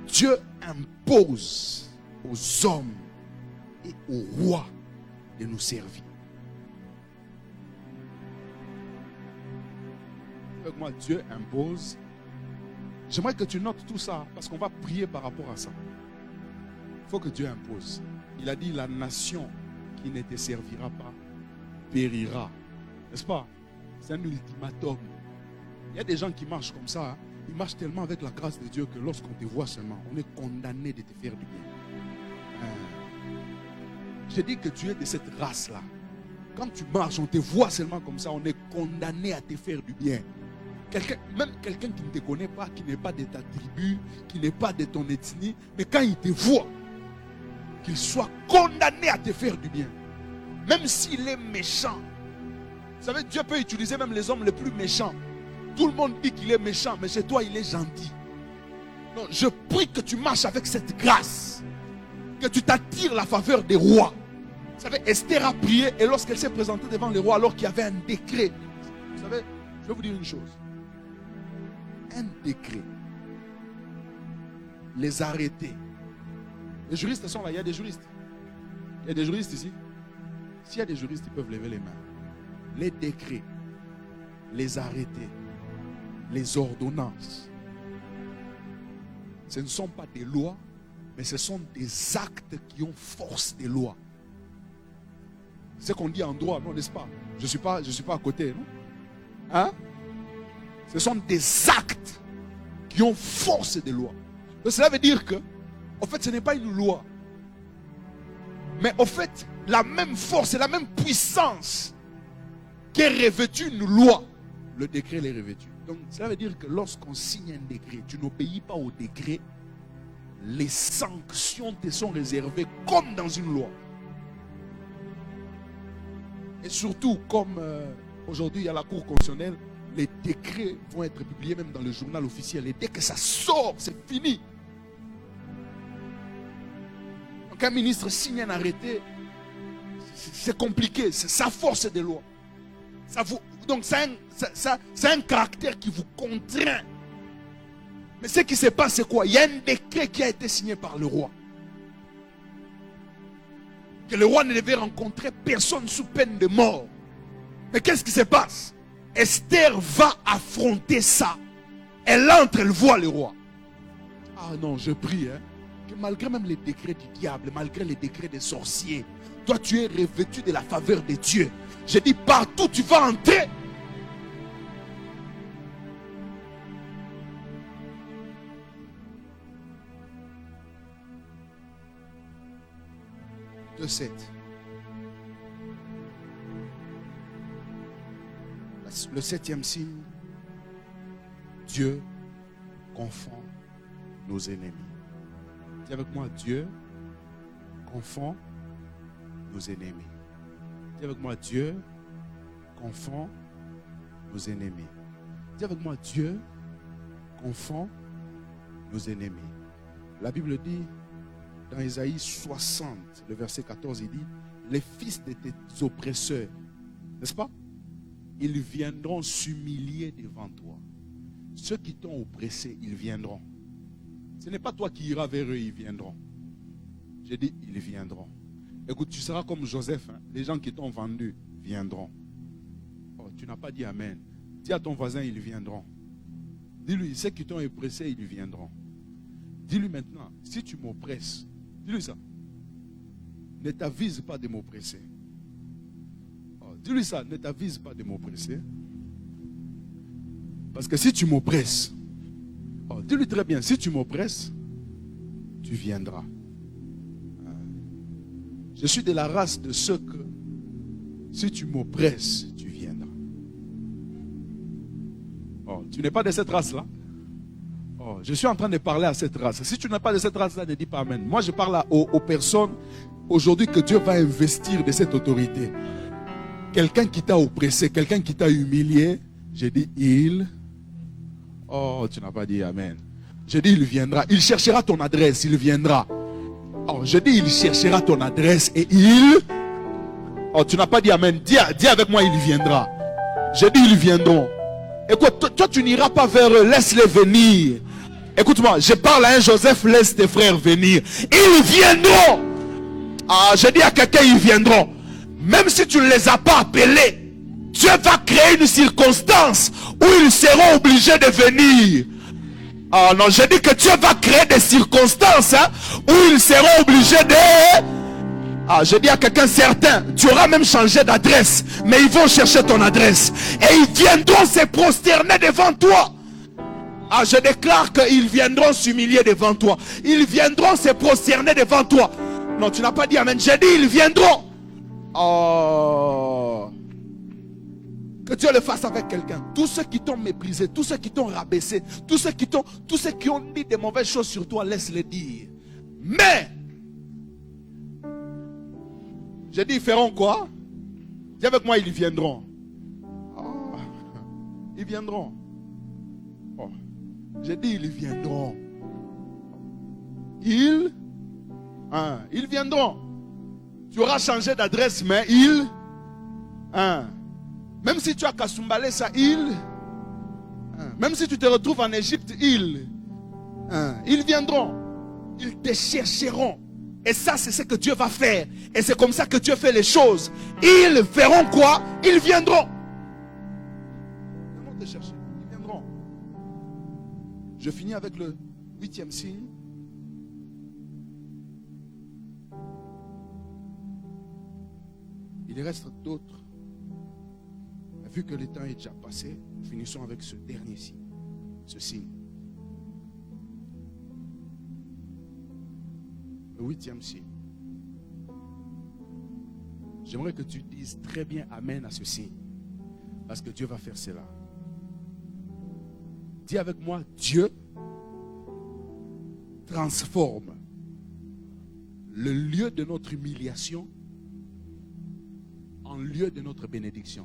Dieu impose aux hommes et aux rois de nous servir. Avec moi, Dieu impose. J'aimerais que tu notes tout ça parce qu'on va prier par rapport à ça. Il faut que Dieu impose. Il a dit la nation qui ne te servira pas périra. N'est-ce pas? C'est un ultimatum. Il y a des gens qui marchent comme ça. Hein? Ils marchent tellement avec la grâce de Dieu que lorsqu'on te voit seulement, on est condamné de te faire du bien. Je dis que tu es de cette race-là. Quand tu marches, on te voit seulement comme ça, on est condamné à te faire du bien. Même quelqu'un qui ne te connaît pas, qui n'est pas de ta tribu, qui n'est pas de ton ethnie, mais quand il te voit, qu'il soit condamné à te faire du bien. Même s'il est méchant. Vous savez, Dieu peut utiliser même les hommes les plus méchants. Tout le monde dit qu'il est méchant, mais chez toi, il est gentil. Non, je prie que tu marches avec cette grâce. Que tu t'attires la faveur des rois. Vous savez, Esther a prié et lorsqu'elle s'est présentée devant les rois, alors qu'il y avait un décret. Vous savez, je vais vous dire une chose. Un décret. Les arrêter. Les juristes sont là, il y a des juristes. Il y a des juristes ici. S'il y a des juristes, ils peuvent lever les mains. Les décrets, les arrêtés, les ordonnances, ce ne sont pas des lois, mais ce sont des actes qui ont force des lois. C'est ce qu'on dit en droit, non, n'est-ce pas? Je ne suis pas à côté, non? Hein? Ce sont des actes qui ont force des lois. Donc cela veut dire que, en fait, ce n'est pas une loi. Mais en fait, la même force et la même puissance qu'est revêtue une loi, le décret l'est revêtu. Donc, cela veut dire que lorsqu'on signe un décret, tu n'obéis pas au décret, les sanctions te sont réservées comme dans une loi. Et surtout, comme aujourd'hui il y a la Cour constitutionnelle, les décrets vont être publiés même dans le journal officiel. Et dès que ça sort, c'est fini. Donc un ministre signe un arrêté, c'est compliqué, ça force des lois. Donc c'est un caractère qui vous contraint. Mais ce qui se passe, c'est quoi? Il y a un décret qui a été signé par le roi. Que le roi ne devait rencontrer personne sous peine de mort. Mais qu'est-ce qui se passe? Esther va affronter ça. Elle entre, elle voit le roi. Ah non, je prie, que malgré même les décrets du diable, malgré les décrets des sorciers, toi tu es revêtu de la faveur de Dieu. Je dis, partout tu vas entrer. De 7. Le 7e signe, Dieu confond nos ennemis. Dis avec moi, Dieu confond nos ennemis. Dis avec moi, Dieu confond nos ennemis. Dis avec moi, Dieu confond nos ennemis. La Bible dit, dans Isaïe 60, le verset 14, il dit, les fils de tes oppresseurs, n'est-ce pas? Ils viendront s'humilier devant toi. Ceux qui t'ont oppressé, ils viendront. Ce n'est pas toi qui iras vers eux, ils viendront. J'ai dit, ils viendront. Écoute, tu seras comme Joseph. Les gens qui t'ont vendu viendront. Oh, tu n'as pas dit Amen. Dis à ton voisin, ils viendront. Dis-lui, ceux qui t'ont oppressé, ils viendront. Dis-lui maintenant, si tu m'oppresses, dis-lui ça. Ne t'avise pas de m'oppresser. Oh, dis-lui ça, ne t'avise pas de m'oppresser. Parce que si tu m'oppresses, oh, dis-lui très bien, si tu m'oppresses, tu viendras. Je suis de la race de ceux que, si tu m'oppresses, tu viendras. Oh, tu n'es pas de cette race-là? Oh, je suis en train de parler à cette race. Si tu n'es pas de cette race-là, ne dis pas Amen. Moi, je parle aux personnes aujourd'hui que Dieu va investir de cette autorité. Quelqu'un qui t'a oppressé, quelqu'un qui t'a humilié, j'ai dit il. Oh, tu n'as pas dit Amen. J'ai dit il viendra. Il cherchera ton adresse, il viendra. Oh, je dis il cherchera ton adresse et il. Oh, tu n'as pas dit Amen. Dis avec moi, il viendra. Je dis ils viendront. Écoute, toi tu n'iras pas vers eux, laisse-les venir. Écoute-moi, je parle à un Joseph, laisse tes frères venir. Ils viendront. Ah, je dis à quelqu'un, ils viendront. Même si tu ne les as pas appelés, Dieu va créer une circonstance où ils seront obligés de venir. Ah non, je dis que Dieu va créer des circonstances où ils seront obligés de... Ah, je dis à quelqu'un certain, tu auras même changé d'adresse, mais ils vont chercher ton adresse. Et ils viendront se prosterner devant toi. Ah, je déclare qu'ils viendront s'humilier devant toi. Ils viendront se prosterner devant toi. Non, tu n'as pas dit Amen. J'ai dit ils viendront. Oh. Que Dieu le fasse avec quelqu'un. Tous ceux qui t'ont méprisé, tous ceux qui t'ont rabaissé, tous ceux qui ont dit des mauvaises choses sur toi, laisse-les dire. Mais, j'ai dit, ils feront quoi? Dis avec moi, ils viendront. Oh. Ils viendront. Oh. J'ai dit, ils viendront. Ils viendront. Tu auras changé d'adresse, mais ils. Même si tu as Kasumbalé, ça, même si tu te retrouves en Égypte, ils viendront. Ils te chercheront. Et ça, c'est ce que Dieu va faire. Et c'est comme ça que Dieu fait les choses. Ils feront quoi? Ils viendront. Ils vont te chercher. Ils viendront. Je finis avec le 8e signe. Il reste d'autres. Vu que le temps est déjà passé, finissons avec ce dernier signe. Ce signe. Le 8e signe. J'aimerais que tu dises très bien Amen à ce signe. Parce que Dieu va faire cela. Dis avec moi, Dieu transforme le lieu de notre humiliation en lieu de notre bénédiction.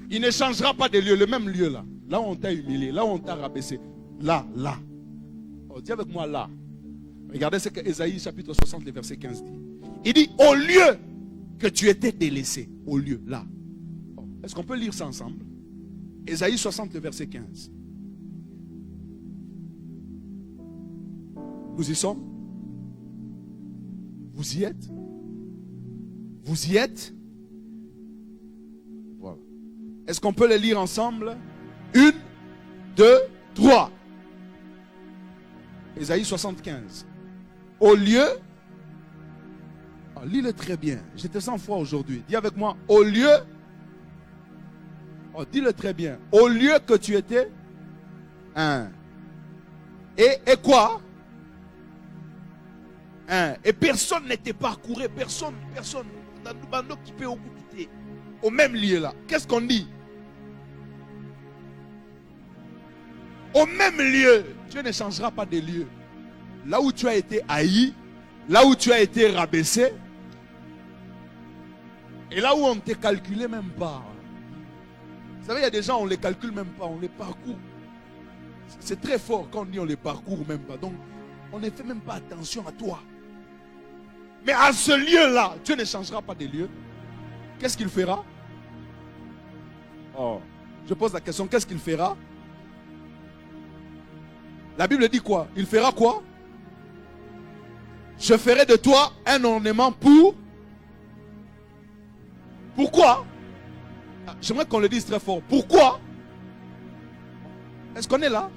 Il ne changera pas de lieu, le même lieu là. Là où on t'a humilié, là où on t'a rabaissé. Là. Oh, dis avec moi là. Regardez ce que Ésaïe chapitre 60, le verset 15 dit. Il dit, au lieu que tu étais délaissé, au lieu, là. Oh, est-ce qu'on peut lire ça ensemble? Ésaïe 60, le verset 15. Nous y sommes? Vous y êtes? Vous y êtes? Voilà. Est-ce qu'on peut les lire ensemble? 1, 2, 3. Ésaïe 75. Au lieu, oh, lis-le très bien. J'étais sans foi aujourd'hui. Dis avec moi, au lieu, oh, dis-le très bien. Au lieu que tu étais un. Et quoi? Un. Et personne n'était parcouru, personne. Dans le bando qui peut occuper au même lieu là. Qu'est-ce qu'on dit? Au même lieu. Dieu ne changera pas de lieu. Là où tu as été haï, là où tu as été rabaissé, et là où on ne te calculait même pas. Vous savez, il y a des gens, on ne les calcule même pas, on les parcourt. C'est très fort quand on dit on les parcourt même pas. Donc, on ne fait même pas attention à toi. Mais à ce lieu-là, Dieu ne changera pas de lieu. Qu'est-ce qu'il fera? Oh, je pose la question, qu'est-ce qu'il fera? La Bible dit quoi? Il fera quoi? Je ferai de toi un ornement pour... Pourquoi? J'aimerais qu'on le dise très fort. Pourquoi? Est-ce qu'on est là?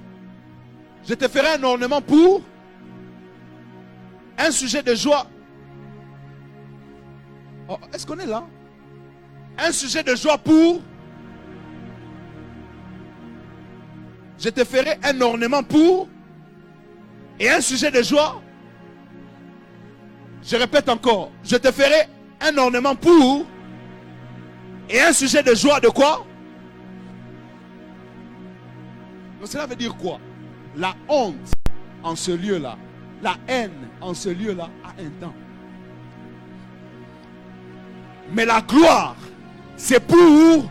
Je te ferai un ornement pour... Un sujet de joie. Oh, est-ce qu'on est là? Un sujet de joie pour... Je te ferai un ornement pour... Et un sujet de joie. Je répète encore. Je te ferai un ornement pour... Et un sujet de joie de quoi? Donc cela veut dire quoi? La honte en ce lieu-là, la haine en ce lieu-là a un temps. Mais la gloire, c'est pour...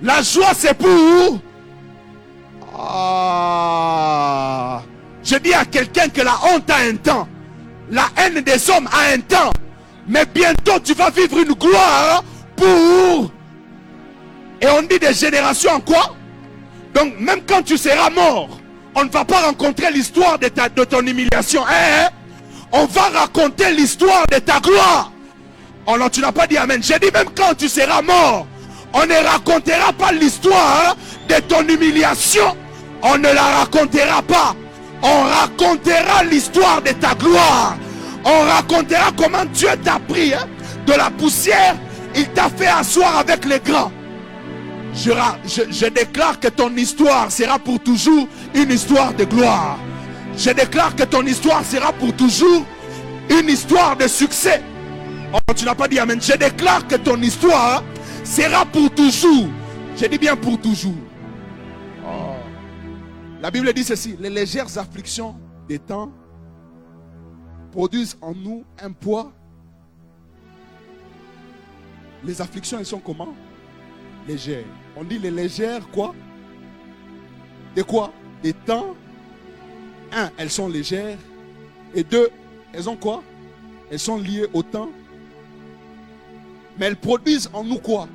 La joie, c'est pour... Ah, je dis à quelqu'un que la honte a un temps. La haine des hommes a un temps. Mais bientôt, tu vas vivre une gloire pour... Et on dit des générations en quoi? Donc, même quand tu seras mort, on ne va pas rencontrer l'histoire de ton humiliation. Hein? On va raconter l'histoire de ta gloire. Oh non, tu n'as pas dit amen. J'ai dit même quand tu seras mort, on ne racontera pas l'histoire de ton humiliation. On ne la racontera pas. On racontera l'histoire de ta gloire. On racontera comment Dieu t'a pris de la poussière. Il t'a fait asseoir avec les grands. Je déclare que ton histoire sera pour toujours une histoire de gloire. Je déclare que ton histoire sera pour toujours une histoire de succès. Oh, tu n'as pas dit amen. Je déclare que ton histoire sera pour toujours. Je dis bien pour toujours. Oh. La Bible dit ceci. Les légères afflictions des temps produisent en nous un poids. Les afflictions, elles sont comment? Légères. On dit les légères quoi? De quoi? Des temps. 1, elles sont légères. Et 2, elles ont quoi? Elles sont liées au temps. Mais elles produisent en nous quoi?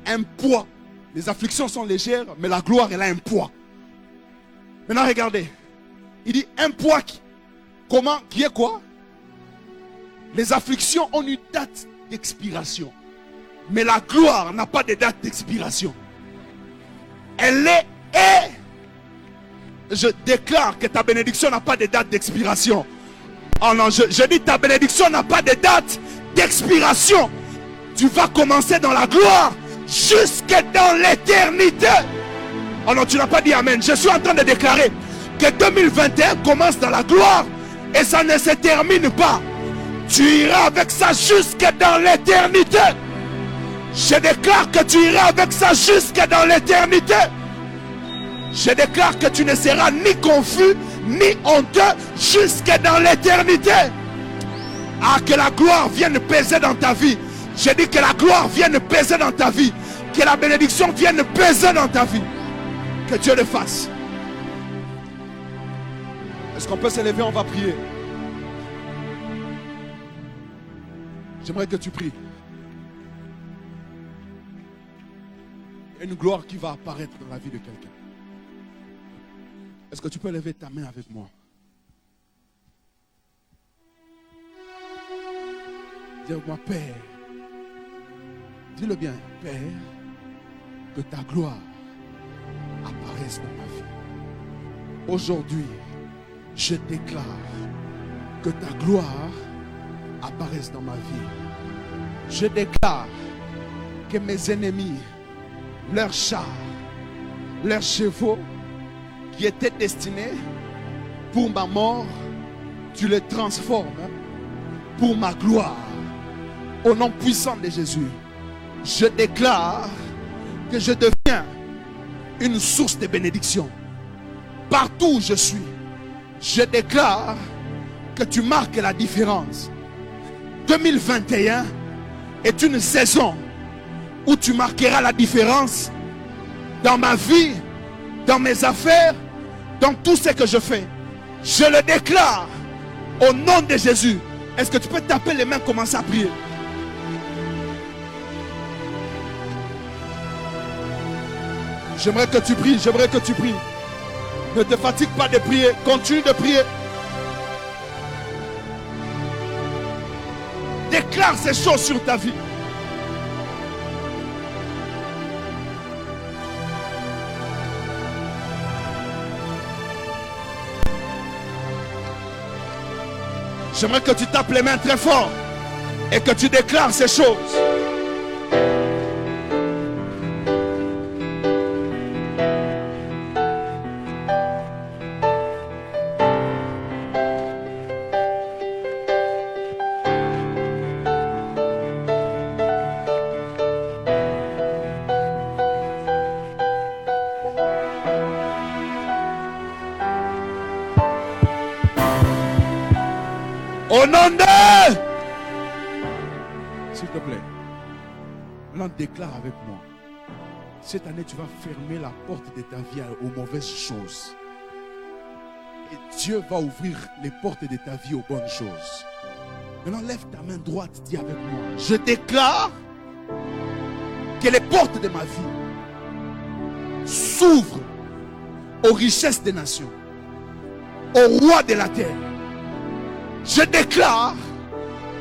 Un poids. Les afflictions sont légères, mais la gloire, elle a un poids. Maintenant, regardez. Il dit un poids qui est quoi? Les afflictions ont une date d'expiration. Mais la gloire n'a pas de date d'expiration. Elle est et je déclare que ta bénédiction n'a pas de date d'expiration. Oh non, je dis ta bénédiction n'a pas de date d'expiration. Tu vas commencer dans la gloire jusque dans l'éternité. Oh non, tu n'as pas dit amen. Je suis en train de déclarer que 2021 commence dans la gloire et ça ne se termine pas. Tu iras avec ça jusque dans l'éternité. Je déclare que tu iras avec ça jusque dans l'éternité. Je déclare que tu ne seras ni confus, ni honteux jusque dans l'éternité. Ah, que la gloire vienne peser dans ta vie. Je dis que la gloire vienne peser dans ta vie. Que la bénédiction vienne peser dans ta vie. Que Dieu le fasse. Est-ce qu'on peut se lever? On va prier. J'aimerais que tu pries. Il y a une gloire qui va apparaître dans la vie de quelqu'un. Est-ce que tu peux lever ta main avec moi? Dis-moi, Père. Dis-le bien, Père, que ta gloire apparaisse dans ma vie. Aujourd'hui, je déclare que ta gloire apparaisse dans ma vie. Je déclare que mes ennemis, leurs chars, leurs chevaux qui étaient destinés pour ma mort, tu les transformes pour ma gloire. Au nom puissant de Jésus, je déclare que je deviens une source de bénédiction. Partout où je suis, je déclare que tu marques la différence. 2021 est une saison où tu marqueras la différence dans ma vie, dans mes affaires, dans tout ce que je fais. Je le déclare au nom de Jésus. Est-ce que tu peux taper les mains, commencer à prier? J'aimerais que tu pries, j'aimerais que tu pries. Ne te fatigue pas de prier, continue de prier. Déclare ces choses sur ta vie. J'aimerais que tu tapes les mains très fort et que tu déclares ces choses. Au nom de... S'il te plaît, maintenant déclare avec moi. Cette année, tu vas fermer la porte de ta vie aux mauvaises choses. Et Dieu va ouvrir les portes de ta vie aux bonnes choses. Maintenant, lève ta main droite, dis avec moi. Je déclare que les portes de ma vie s'ouvrent aux richesses des nations, aux rois de la terre. Je déclare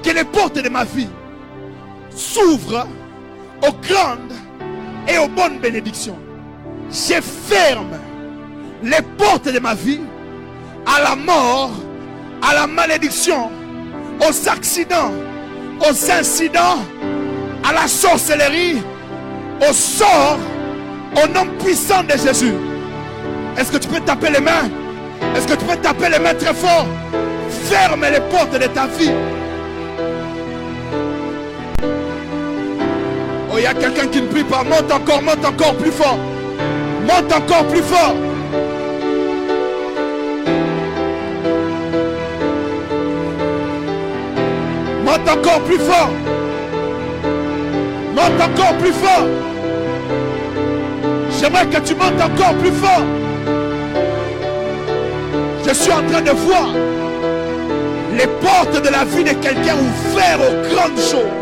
que les portes de ma vie s'ouvrent aux grandes et aux bonnes bénédictions. Je ferme les portes de ma vie à la mort, à la malédiction, aux accidents, aux incidents, à la sorcellerie, au sort, au nom puissant de Jésus. Est-ce que tu peux taper les mains? Est-ce que tu peux taper les mains très fort? Ferme les portes de ta vie. Oh, il y a quelqu'un qui ne prie pas. Monte encore plus fort. Monte encore plus fort. Monte encore plus fort. Monte encore plus fort. J'aimerais que tu montes encore plus fort. Je suis en train de voir les portes de la vie de quelqu'un ouvertes aux grandes choses.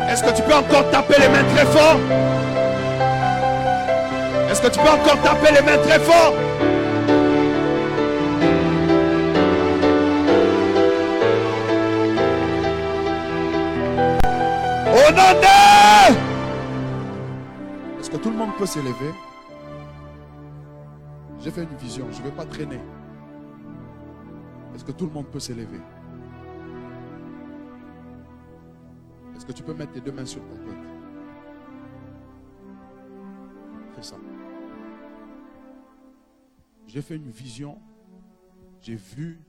Est-ce que tu peux encore taper les mains très fort? Est-ce que tu peux encore taper les mains très fort? Au nom de... Est-ce que tout le monde peut s'élever? J'ai fait une vision, je ne vais pas traîner. Est-ce que tout le monde peut s'élever? Est-ce que tu peux mettre tes deux mains sur ta tête? Fais ça. J'ai fait une vision. J'ai vu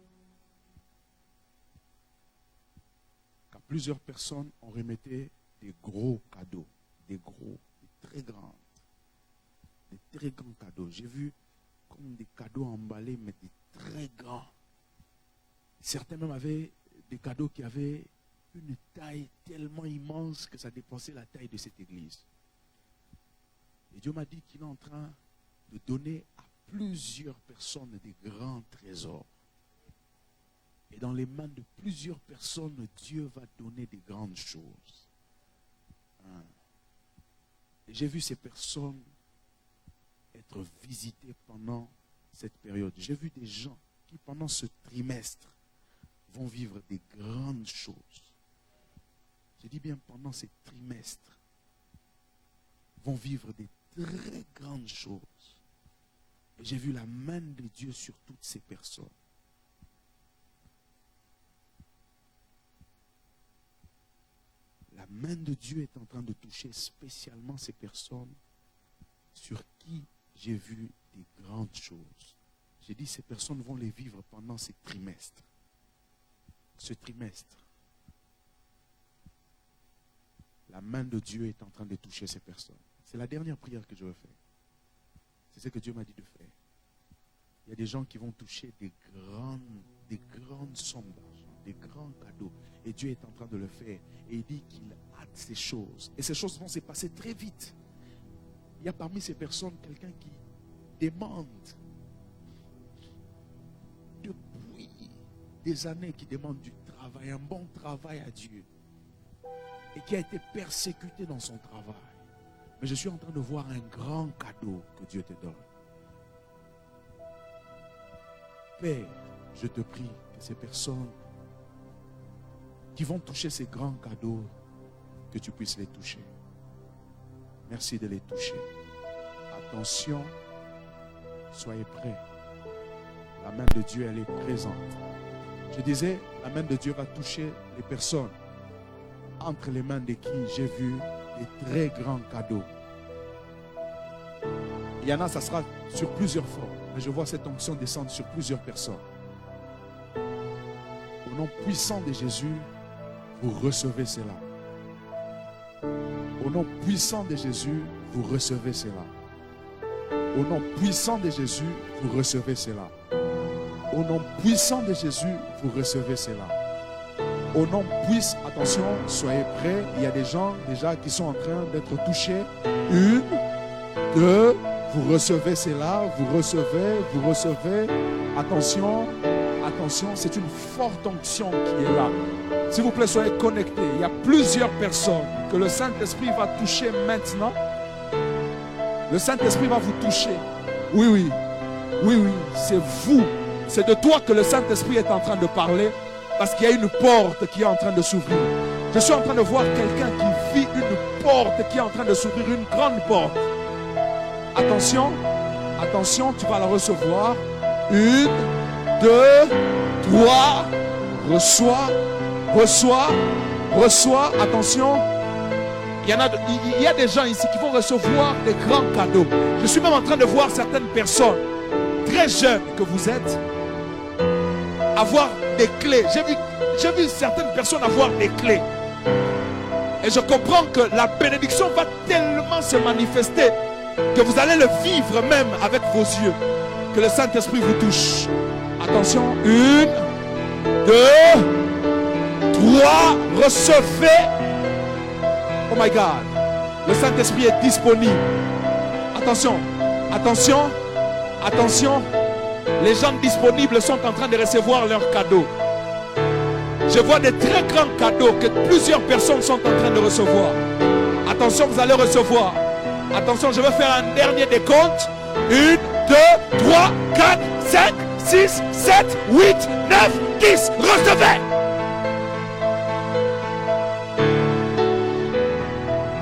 qu'à plusieurs personnes, on remettait des gros cadeaux. Des gros, des très grands. très grands cadeaux. J'ai vu comme des cadeaux emballés, mais des très grands. Certains même avaient des cadeaux qui avaient une taille tellement immense que ça dépassait la taille de cette église. Et Dieu m'a dit qu'il est en train de donner à plusieurs personnes des grands trésors. Et dans les mains de plusieurs personnes, Dieu va donner des grandes choses. Et j'ai vu ces personnes être visitées pendant cette période. J'ai vu des gens qui, pendant ce trimestre, vont vivre des grandes choses. Je dis bien pendant ces trimestres, vont vivre des très grandes choses. Et j'ai vu la main de Dieu sur toutes ces personnes. La main de Dieu est en train de toucher spécialement ces personnes sur qui j'ai vu des grandes choses. J'ai dit, ces personnes vont les vivre pendant ces trimestres. Ce trimestre, la main de Dieu est en train de toucher ces personnes. C'est la dernière prière que je veux faire. C'est ce que Dieu m'a dit de faire. Il y a des gens qui vont toucher des grandes sommes d'argent, des grands cadeaux. Et Dieu est en train de le faire. Et il dit qu'il hâte ces choses. Et ces choses vont se passer très vite. Il y a parmi ces personnes quelqu'un qui demande depuis des années, qui demande du travail, un bon travail à Dieu. Et qui a été persécuté dans son travail. Mais je suis en train de voir un grand cadeau que Dieu te donne. Père, je te prie que ces personnes qui vont toucher ces grands cadeaux, que tu puisses les toucher. Merci de les toucher. Attention, soyez prêts. La main de Dieu, elle est présente. Je disais, la main de Dieu va toucher les personnes entre les mains de qui j'ai vu des très grands cadeaux. Il y en a, ça sera sur plusieurs formes. Mais je vois cette onction descendre sur plusieurs personnes. Au nom puissant de Jésus, vous recevez cela. Au nom puissant de Jésus, vous recevez cela. Au nom puissant de Jésus, vous recevez cela. Au nom puissant de Jésus, vous recevez cela. Au nom puissant, attention, soyez prêts. Il y a des gens déjà qui sont en train d'être touchés. 1, 2, vous recevez cela, vous recevez. Attention, attention, c'est une forte onction qui est là. S'il vous plaît, soyez connectés. Il y a plusieurs personnes que le Saint-Esprit va toucher maintenant. Le Saint-Esprit va vous toucher. Oui, c'est vous. C'est de toi que le Saint-Esprit est en train de parler. Parce qu'il y a une porte qui est en train de s'ouvrir. Je suis en train de voir quelqu'un qui vit une porte qui est en train de s'ouvrir, une grande porte. Attention, attention, tu vas la recevoir. 1, 2, 3, reçois, attention. Il y a des gens ici qui vont recevoir des grands cadeaux. Je suis même en train de voir certaines personnes, très jeunes que vous êtes, avoir des clés. J'ai vu certaines personnes avoir des clés. Et je comprends que la bénédiction va tellement se manifester que vous allez le vivre même avec vos yeux. Que le Saint-Esprit vous touche. Attention, 1, 2, 3, recevez. Oh my God. Le Saint-Esprit est disponible. Attention, attention, attention. Les gens disponibles sont en train de recevoir leurs cadeaux. Je vois des très grands cadeaux que plusieurs personnes sont en train de recevoir. Attention, vous allez recevoir. Attention, je vais faire un dernier décompte. 1, 2, 3, 4, 5, 6, 7, 8, 9, 10. Recevez.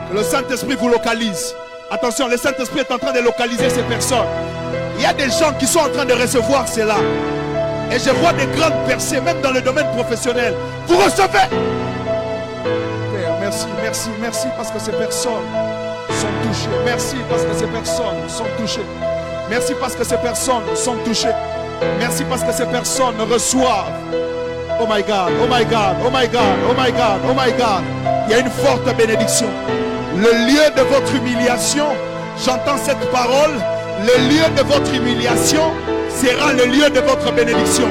Que le Saint-Esprit vous localise. Attention, le Saint-Esprit est en train de localiser ces personnes. Il y a des gens qui sont en train de recevoir cela. Et je vois des grandes percées, même dans le domaine professionnel. Vous recevez. Père, merci parce que ces personnes sont touchées. Merci parce que ces personnes sont touchées. Merci parce que ces personnes sont touchées. Merci parce que ces personnes reçoivent. Oh my God, oh my God, oh my God, oh my God, oh my God. Il y a une forte bénédiction. Le lieu de votre humiliation, j'entends cette parole. le lieu de votre humiliation sera le lieu de votre bénédiction.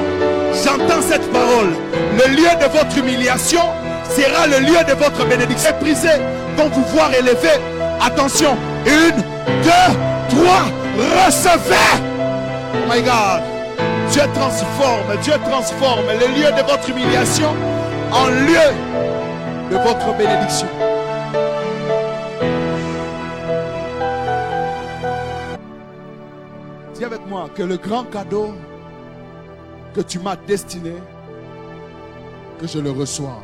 J'entends cette parole. Le lieu de votre humiliation sera le lieu de votre bénédiction. Les brisés vont vous voir élever. Attention, 1, 2, 3, recevez. Oh my God. Dieu transforme le lieu de votre humiliation en lieu de votre bénédiction. Dis avec moi que le grand cadeau que tu m'as destiné, que je le reçoive.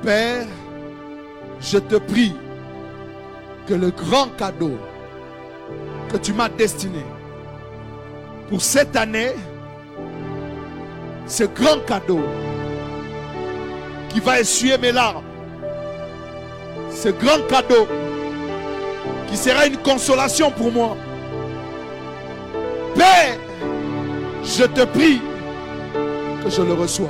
Père, je te prie que le grand cadeau que tu m'as destiné pour cette année, ce grand cadeau qui va essuyer mes larmes, ce grand cadeau qui sera une consolation pour moi. Père, je te prie que je le reçoive.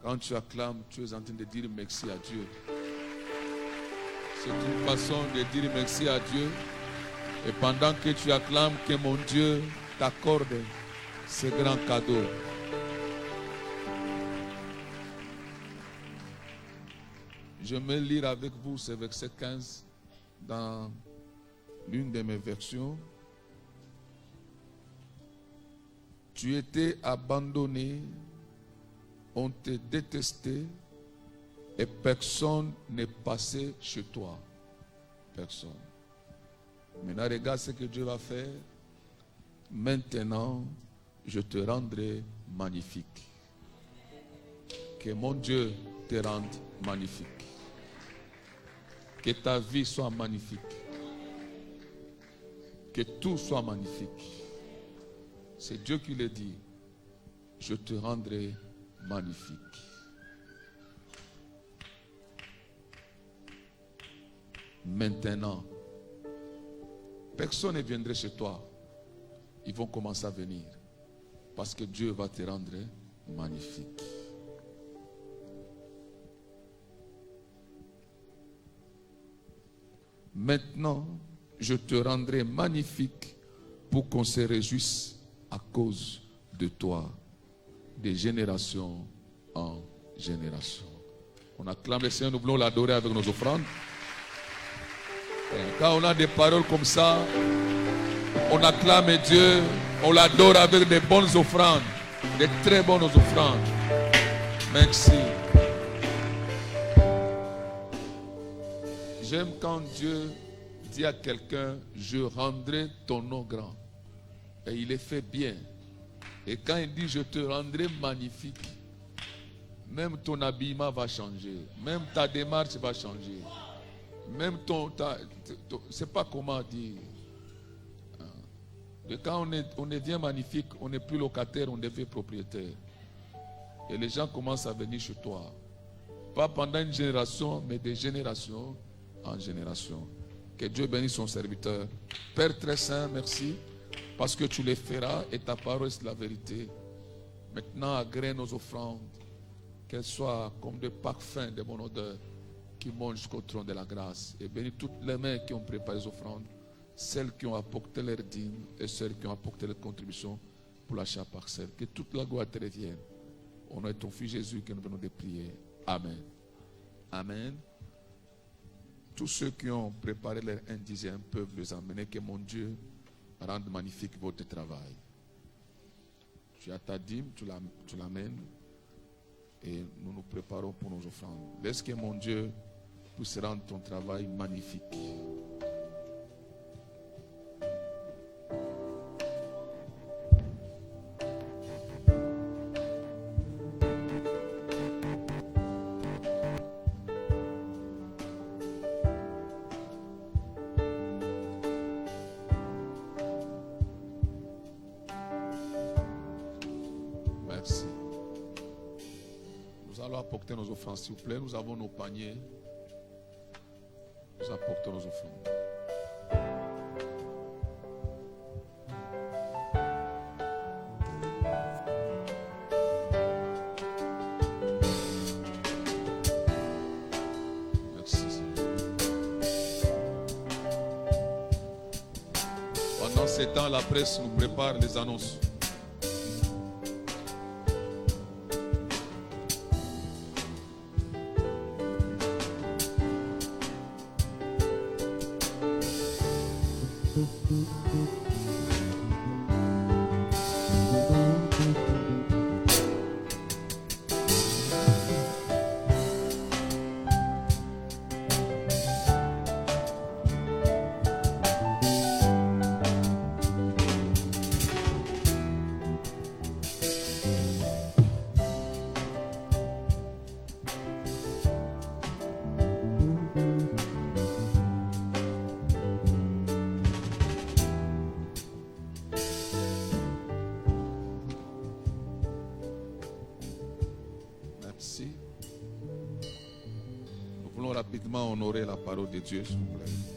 Quand tu acclames, tu es en train de dire merci à Dieu. C'est une façon de dire merci à Dieu. Et pendant que tu acclames, que mon Dieu t'accorde ce grand cadeau. Je vais lire avec vous ce verset 15 dans l'une de mes versions. Tu étais abandonné, on te détestait et personne n'est passé chez toi. Personne. Maintenant, regarde ce que Dieu va faire. Maintenant, je te rendrai magnifique. Que mon Dieu te rende magnifique. Que ta vie soit magnifique. Que tout soit magnifique. C'est Dieu qui le dit. Je te rendrai magnifique. Maintenant, personne ne viendrait chez toi. Ils vont commencer à venir. Parce que Dieu va te rendre magnifique. Maintenant, je te rendrai magnifique pour qu'on se réjouisse à cause de toi, de génération en génération. On acclame le Seigneur, nous voulons l'adorer avec nos offrandes. Et quand on a des paroles comme ça, on acclame Dieu, on l'adore avec des bonnes offrandes, des très bonnes offrandes. Merci. J'aime quand Dieu dit à quelqu'un, je rendrai ton nom grand. Et il est fait bien. Et quand il dit, je te rendrai magnifique, même ton habillement va changer. Même ta démarche va changer. Même c'est pas comment dire. Et quand on devient magnifique, on n'est plus locataire, on devient propriétaire. Et les gens commencent à venir chez toi. Pas pendant une génération, mais de génération en génération. Que Dieu bénisse son serviteur. Père très saint, merci. Parce que tu les feras et ta parole est la vérité. Maintenant, agrée nos offrandes. Qu'elles soient comme des parfums de bonne odeur qui montent jusqu'au trône de la grâce. Et bénis toutes les mains qui ont préparé les offrandes. Celles qui ont apporté leurs dîmes et celles qui ont apporté leurs contributions pour l'achat parcelle. Que toute la gloire te revienne. Au nom de ton Fils Jésus que nous venons de prier. Amen. Amen. Tous ceux qui ont préparé leur 1/10 peuvent les emmener. Que mon Dieu rende magnifique votre travail. Tu as ta dîme, tu l'amènes. Et nous nous préparons pour nos offrandes. Laisse que mon Dieu puisse rendre ton travail magnifique. Merci. Nous allons apporter nos offrandes, s'il vous plaît. Nous avons nos paniers. Nous apportons nos offrandes. Merci, Seigneur. Pendant ces temps, la presse nous prépare les annonces. Merci. Nous voulons rapidement honorer la parole de Dieu, s'il vous plaît.